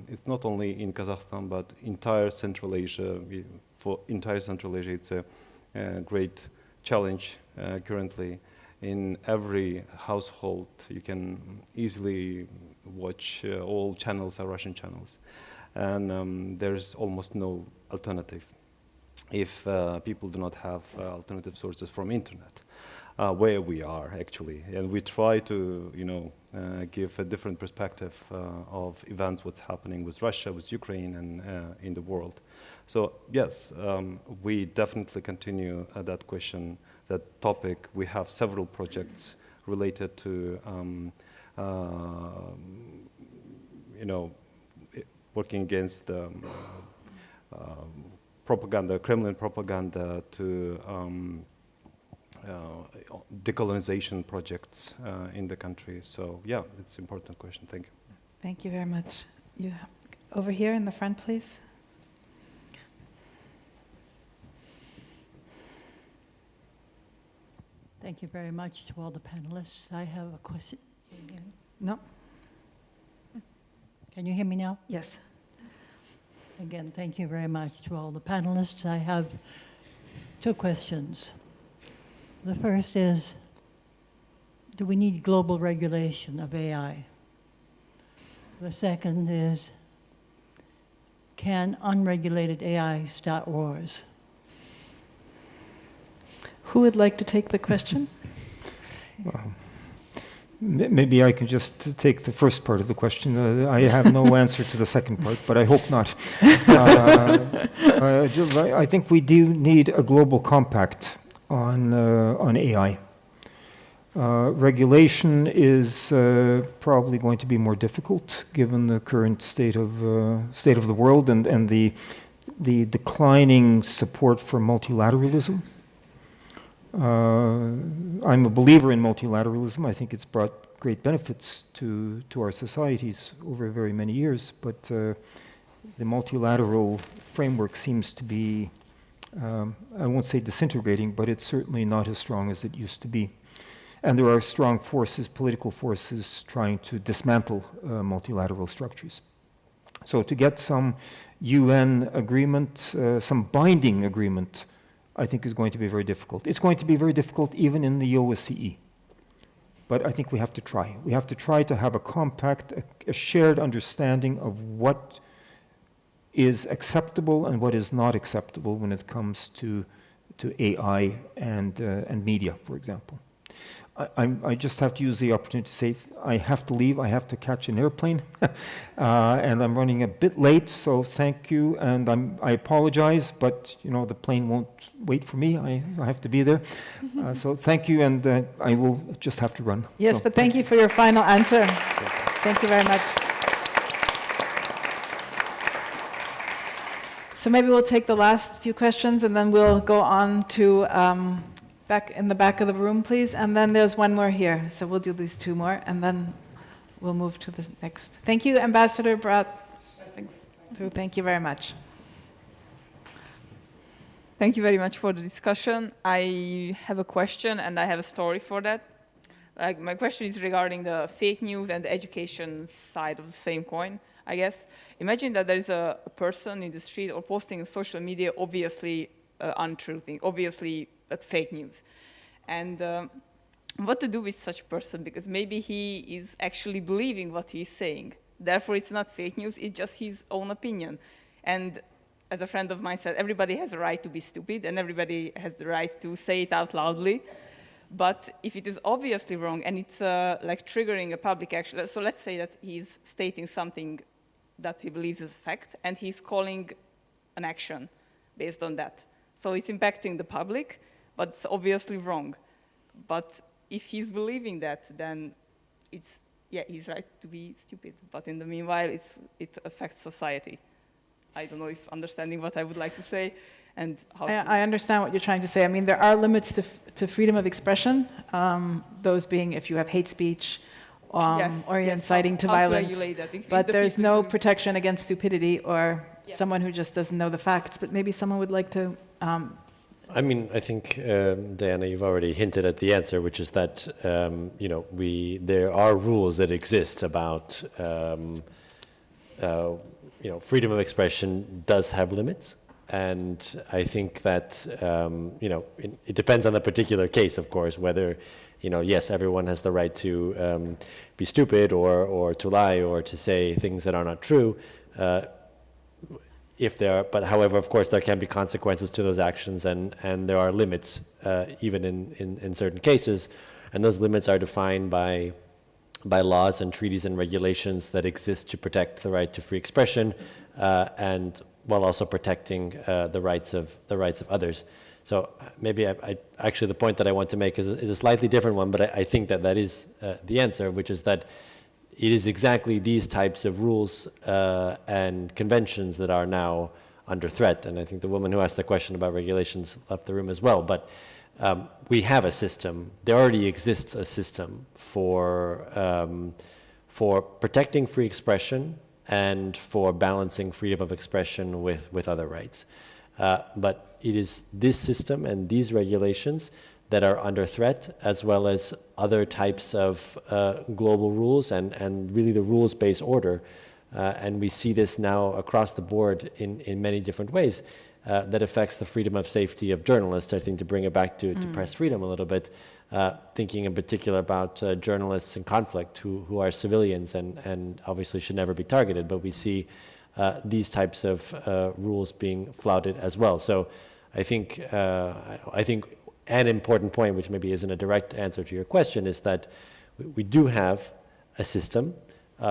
It's not only in Kazakhstan, but entire Central Asia. For entire Central Asia, it's a great challenge currently. In every household, you can easily watch all channels are Russian channels. And there's almost no alternative if people do not have alternative sources from internet. where we are actually, and we try to, give a different perspective of events, what's happening with Russia, with Ukraine, and in the world. So yes, we definitely continue that question, that topic. We have several projects related to, working against propaganda, Kremlin propaganda, to decolonization projects in the country. So yeah, it's an important question. Thank you. Thank you very much. You over here in the front, please. Thank you very much to all the panelists. I have a question. No. Can you hear me now? Yes. Again, thank you very much to all the panelists. I have two questions. The first is, do we need global regulation of AI? The second is, can unregulated AI start wars? Who would like to take the question? Well, maybe I can just take the first part of the question. I have no answer to the second part, but I hope not. I think we do need a global compact on AI. Regulation is probably going to be more difficult given the current state of the world and the declining support for multilateralism. I'm a believer in multilateralism. I think it's brought great benefits to our societies over very many years, but the multilateral framework seems to be, I won't say disintegrating, but it's certainly not as strong as it used to be. And there are strong forces, political forces, trying to dismantle multilateral structures. So to get some UN agreement, some binding agreement, I think is going to be very difficult. It's going to be very difficult even in the OSCE. But I think we have to try. We have to try to have a compact, a shared understanding of what is acceptable and what is not acceptable when it comes to AI and media, for example. I just have to use the opportunity to say I have to leave. I have to catch an airplane, and I'm running a bit late. So thank you, and I apologize, but the plane won't wait for me. I have to be there. So thank you, and I will just have to run. Yes, so, but thank you for your final answer. Thank you very much. So maybe we'll take the last few questions, and then we'll go on to. Back in the back of the room, please. And then there's one more here. So we'll do these two more, and then we'll move to the next. Thank you, Ambassador Braathu. Thank you very much. Thank you very much for the discussion. I have a question, and I have a story for that. My question is regarding the fake news and the education side of the same coin, I guess. Imagine that there is a person in the street or posting on social media obviously untrue thing, obviously fake news. And what to do with such a person? Because maybe he is actually believing what he's saying. Therefore, it's not fake news, it's just his own opinion. And as a friend of mine said, everybody has a right to be stupid, and everybody has the right to say it out loudly. But if it is obviously wrong, and it's like triggering a public action, so let's say that he's stating something that he believes is a fact, and he's calling an action based on that. So it's impacting the public, but it's obviously wrong. But if he's believing that, then he's right to be stupid. But in the meanwhile, it affects society. I don't know if understanding what I would like to say and how I understand what you're trying to say. I mean, there are limits to freedom of expression, those being if you have hate speech or inciting to violence. But there's no protection against stupidity or someone who just doesn't know the facts. But maybe someone would like to... I mean, I think, Diana, you've already hinted at the answer, which is that, there are rules that exist about, freedom of expression does have limits. And I think that, it depends on the particular case, of course, whether, yes, everyone has the right to be stupid or to lie or to say things that are not true. if there are, but however, of course, there can be consequences to those actions, and there are limits even in certain cases, and those limits are defined by laws and treaties and regulations that exist to protect the right to free expression, and while also protecting the rights of others. So maybe actually the point that I want to make is a slightly different one, but I think that is the answer, which is that it is exactly these types of rules and conventions that are now under threat. And I think the woman who asked the question about regulations left the room as well. But we have a system. There already exists a system for protecting free expression and for balancing freedom of expression with other rights. But it is this system and these regulations that are under threat, as well as other types of global rules and really the rules-based order. And we see this now across the board in many different ways that affects the freedom of safety of journalists. I think to bring it back to press freedom a little bit, thinking in particular about journalists in conflict who are civilians and obviously should never be targeted, but we see these types of rules being flouted as well. So I think an important point, which maybe isn't a direct answer to your question, is that we do have a system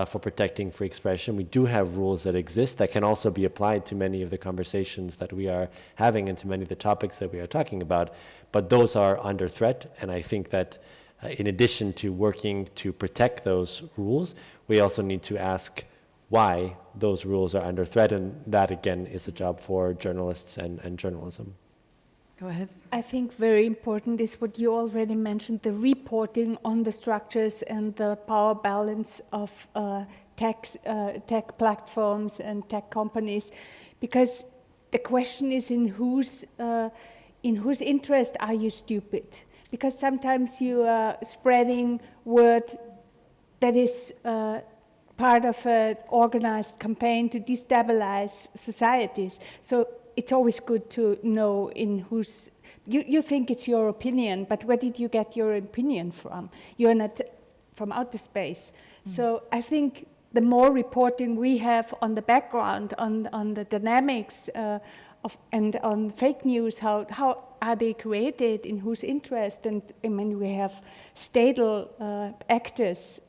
for protecting free expression. We do have rules that exist that can also be applied to many of the conversations that we are having and to many of the topics that we are talking about, but those are under threat. And I think that in addition to working to protect those rules, we also need to ask why those rules are under threat, and that again is a job for journalists and journalism. Go ahead. I think very important is what you already mentioned, the reporting on the structures and the power balance of tech platforms and tech companies, because the question is in whose interest are you stupid? Because sometimes you are spreading word that is part of an organized campaign to destabilize societies. So it's always good to know in whose, you think it's your opinion, but where did you get your opinion from? You're not from outer space. So I think the more reporting we have on the background, on the dynamics and on fake news, how are they created, in whose interest, and I mean we have statal actors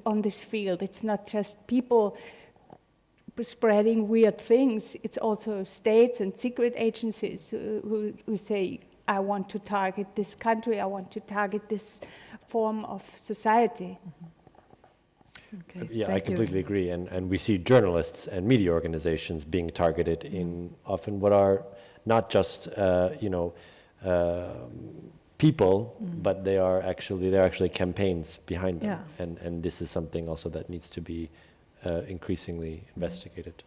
on this field. It's not just people spreading weird things. It's also states and secret agencies who say, I want to target this country, I want to target this form of society. Okay, yeah, I completely agree. And we see journalists and media organizations being targeted in often what are not just people, but there are actually campaigns behind them. Yeah. And this is something also that needs to be increasingly investigated.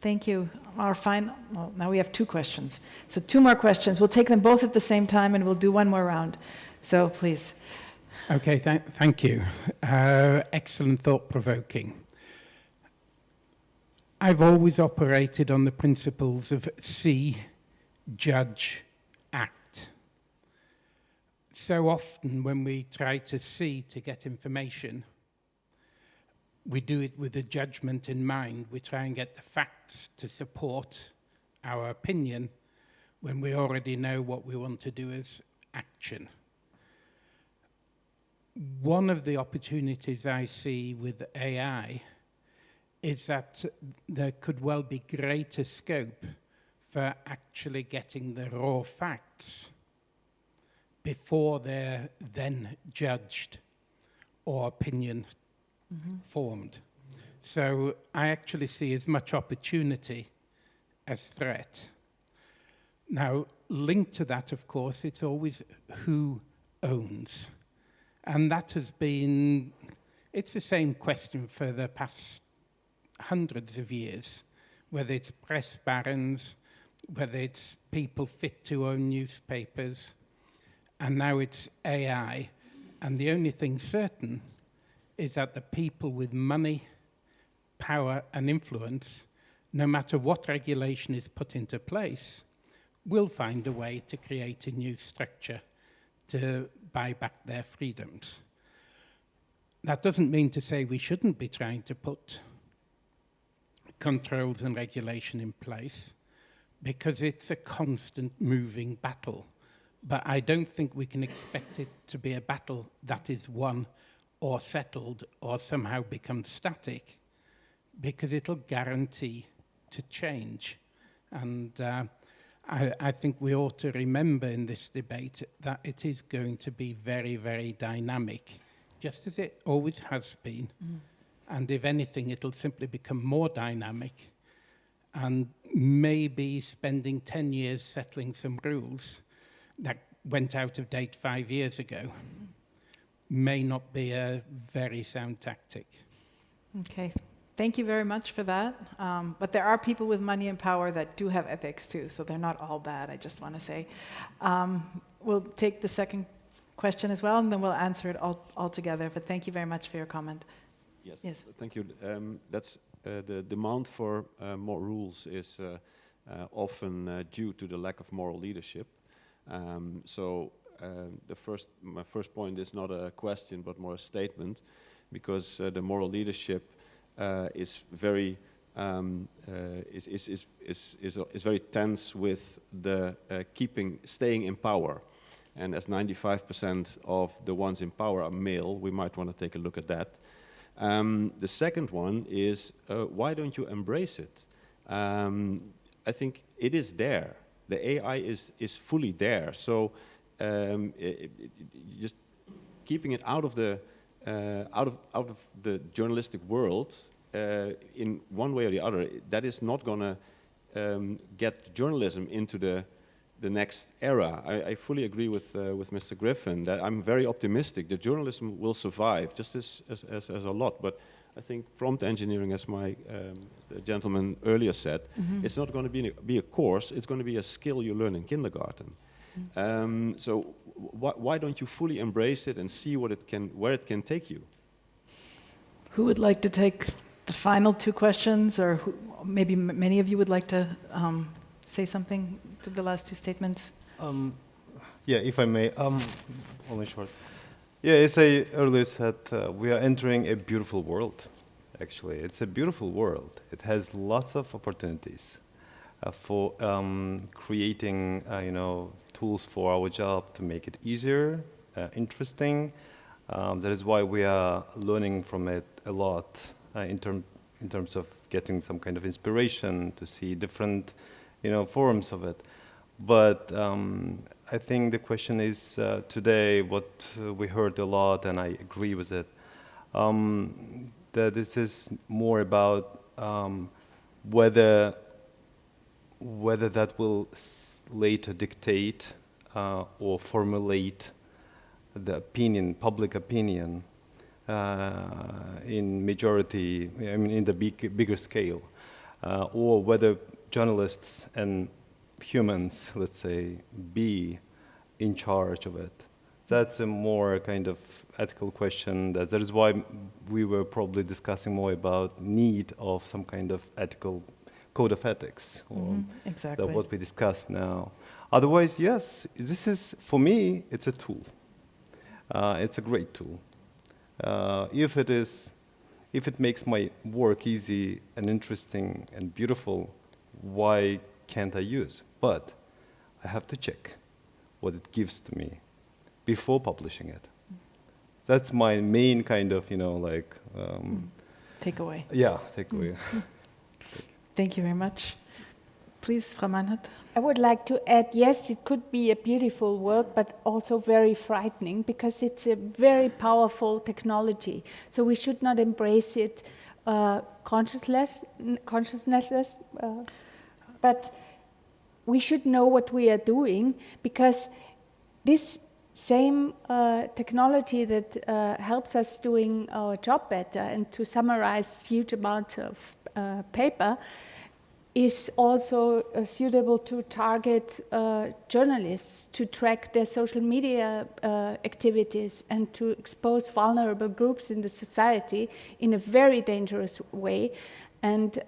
Thank you. Well, now we have 2 questions. So 2 more questions. We'll take them both at the same time and we'll do one more round. So please. Okay, thank you. Excellent, thought-provoking. I've always operated on the principles of see, judge, act. So often when we try to see to get information, we do it with a judgment in mind. We try and get the facts to support our opinion when we already know what we want to do as action. One of the opportunities I see with AI is that there could well be greater scope for actually getting the raw facts before they're then judged or opinion formed. So I actually see as much opportunity as threat. Now, linked to that, of course, it's always who owns. And that has been, it's the same question for the past hundreds of years, whether it's press barons, whether it's people fit to own newspapers, and now it's AI. And the only thing certain is that the people with money, power, and influence, no matter what regulation is put into place, will find a way to create a new structure to buy back their freedoms. That doesn't mean to say we shouldn't be trying to put controls and regulation in place, because it's a constant moving battle. But I don't think we can expect it to be a battle that is won or settled or somehow become static, because it'll guarantee to change. And I think we ought to remember in this debate that it is going to be very, very dynamic, just as it always has been. And if anything, it'll simply become more dynamic. And maybe spending 10 years settling some rules that went out of date 5 years ago may not be a very sound tactic. Okay, thank you very much for that. But there are people with money and power that do have ethics too, so they're not all bad, I just want to say. We'll take the second question as well, and then we'll answer it all together. But thank you very much for your comment. Yes. Thank you. That's the demand for more rules is often due to the lack of moral leadership. My first point is not a question but more a statement, because the moral leadership is very very tense with the staying in power. And as 95% of the ones in power are male, we might want to take a look at that. The second one is, why don't you embrace it? I think it is there. The AI is fully there. So just keeping it out of the journalistic world in one way or the other, that is not going to get journalism into the next era. I fully agree with Mr. Griffen that I'm very optimistic that journalism will survive, just as a lot. But I think prompt engineering, as the gentleman earlier said, it's not going to be a course, it's going to be a skill you learn in kindergarten. So why don't you fully embrace it and see where it can take you? Who would like to take the final two questions, or maybe many of you would like to say something to the last two statements? Yeah, if I may, only short. Yeah, as I earlier said, we are entering a beautiful world, actually. It's a beautiful world. It has lots of opportunities for creating, tools for our job to make it easier, interesting. That is why we are learning from it a lot in terms of getting some kind of inspiration to see different, forms of it. But I think the question is today what we heard a lot, and I agree with it, that this is more about whether that will later dictate or formulate the public opinion in majority, in the bigger scale, or whether journalists and humans, let's say, be in charge of it. That's a more kind of ethical question. That is why we were probably discussing more about need of some kind of ethical code of ethics, or exactly what we discussed now. Otherwise, yes, this is, for me, it's a tool. It's a great tool. If it makes my work easy and interesting and beautiful, why can't I use? But I have to check what it gives to me before publishing it. That's my main kind of, takeaway. Yeah, takeaway. Thank you very much. Please, Frau Meinhart. I would like to add, yes, it could be a beautiful world, but also very frightening, because it's a very powerful technology. So we should not embrace it consciousness, but we should know what we are doing, because this same technology that helps us doing our job better and to summarize huge amounts of paper is also suitable to target journalists, to track their social media activities and to expose vulnerable groups in the society in a very dangerous way. And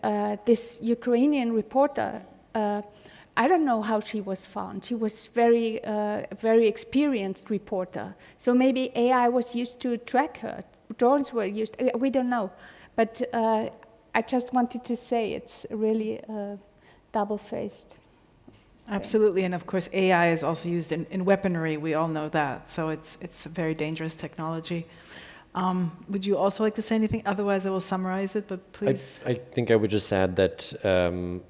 this Ukrainian reporter, I don't know how she was found. She was very experienced reporter. So maybe AI was used to track her. Drones were used, we don't know. But I just wanted to say it's really double-faced. Absolutely, and of course AI is also used in weaponry, we all know that, so it's a very dangerous technology. Would you also like to say anything? Otherwise I will summarize it, but please. I think I would just add that,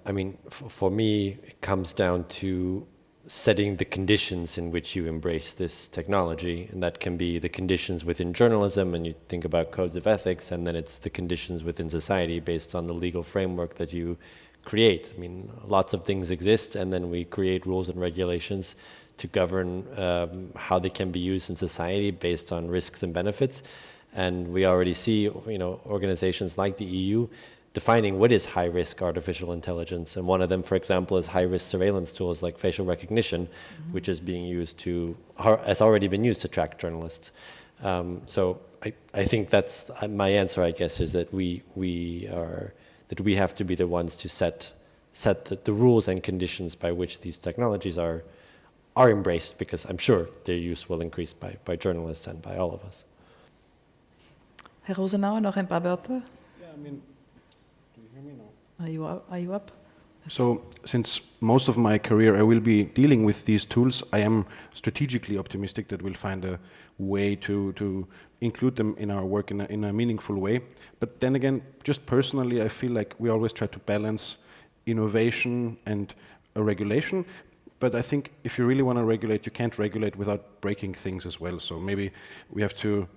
I mean, for me, it comes down to setting the conditions in which you embrace this technology, and that can be the conditions within journalism, and you think about codes of ethics, and then it's the conditions within society based on the legal framework that you create. I mean, lots of things exist, and then we create rules and regulations to govern how they can be used in society based on risks and benefits. And we already see, organizations like the EU defining what is high-risk artificial intelligence. And one of them, for example, is high-risk surveillance tools like facial recognition, which is being used has already been used to track journalists. So I think that's my answer, I guess, is that we have to be the ones to set the rules and conditions by which these technologies are embraced, because I'm sure their use will increase by journalists and by all of us. Herr Rosenauer, noch ein paar Wörter? Yeah, I mean, do you hear me now? Are you up? So, since most of my career I will be dealing with these tools, I am strategically optimistic that we'll find a way to include them in our work in a meaningful way. But then again, just personally, I feel like we always try to balance innovation and a regulation. But I think if you really want to regulate, you can't regulate without breaking things as well. So maybe we have to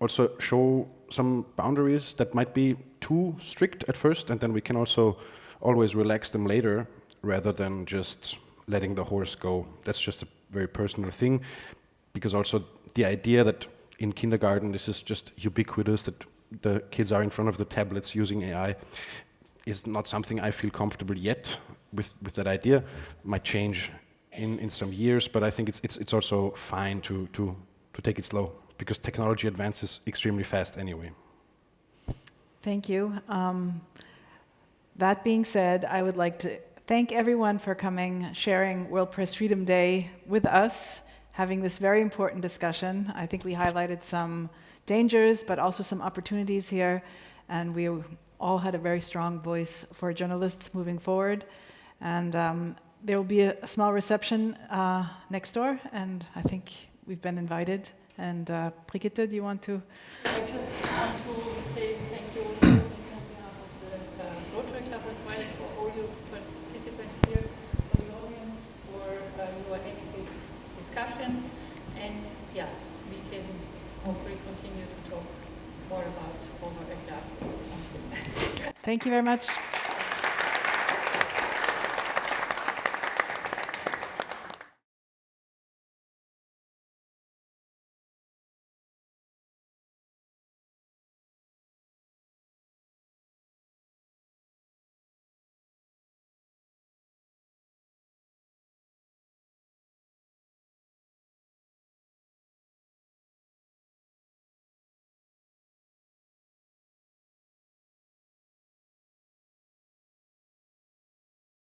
also show some boundaries that might be too strict at first, and then we can also always relax them later rather than just letting the horse go. That's just a very personal thing, because also the idea that in kindergarten this is just ubiquitous, that the kids are in front of the tablets using AI, is not something I feel comfortable yet with that idea. Might change in some years, but I think it's also fine to take it slow, because technology advances extremely fast anyway. Thank you. That being said, I would like to thank everyone for coming, sharing World Press Freedom Day with us, having this very important discussion. I think we highlighted some dangers, but also some opportunities here, and we all had a very strong voice for journalists moving forward. And there will be a small reception next door, and I think we've been invited. And Brigitte, do you want to? I just want to say thank you on behalf of the Rotary Club as well, for all your participants here, for the audience, for your active discussion. And yeah, we can hopefully continue to talk more about over a glass or something. Thank you very much.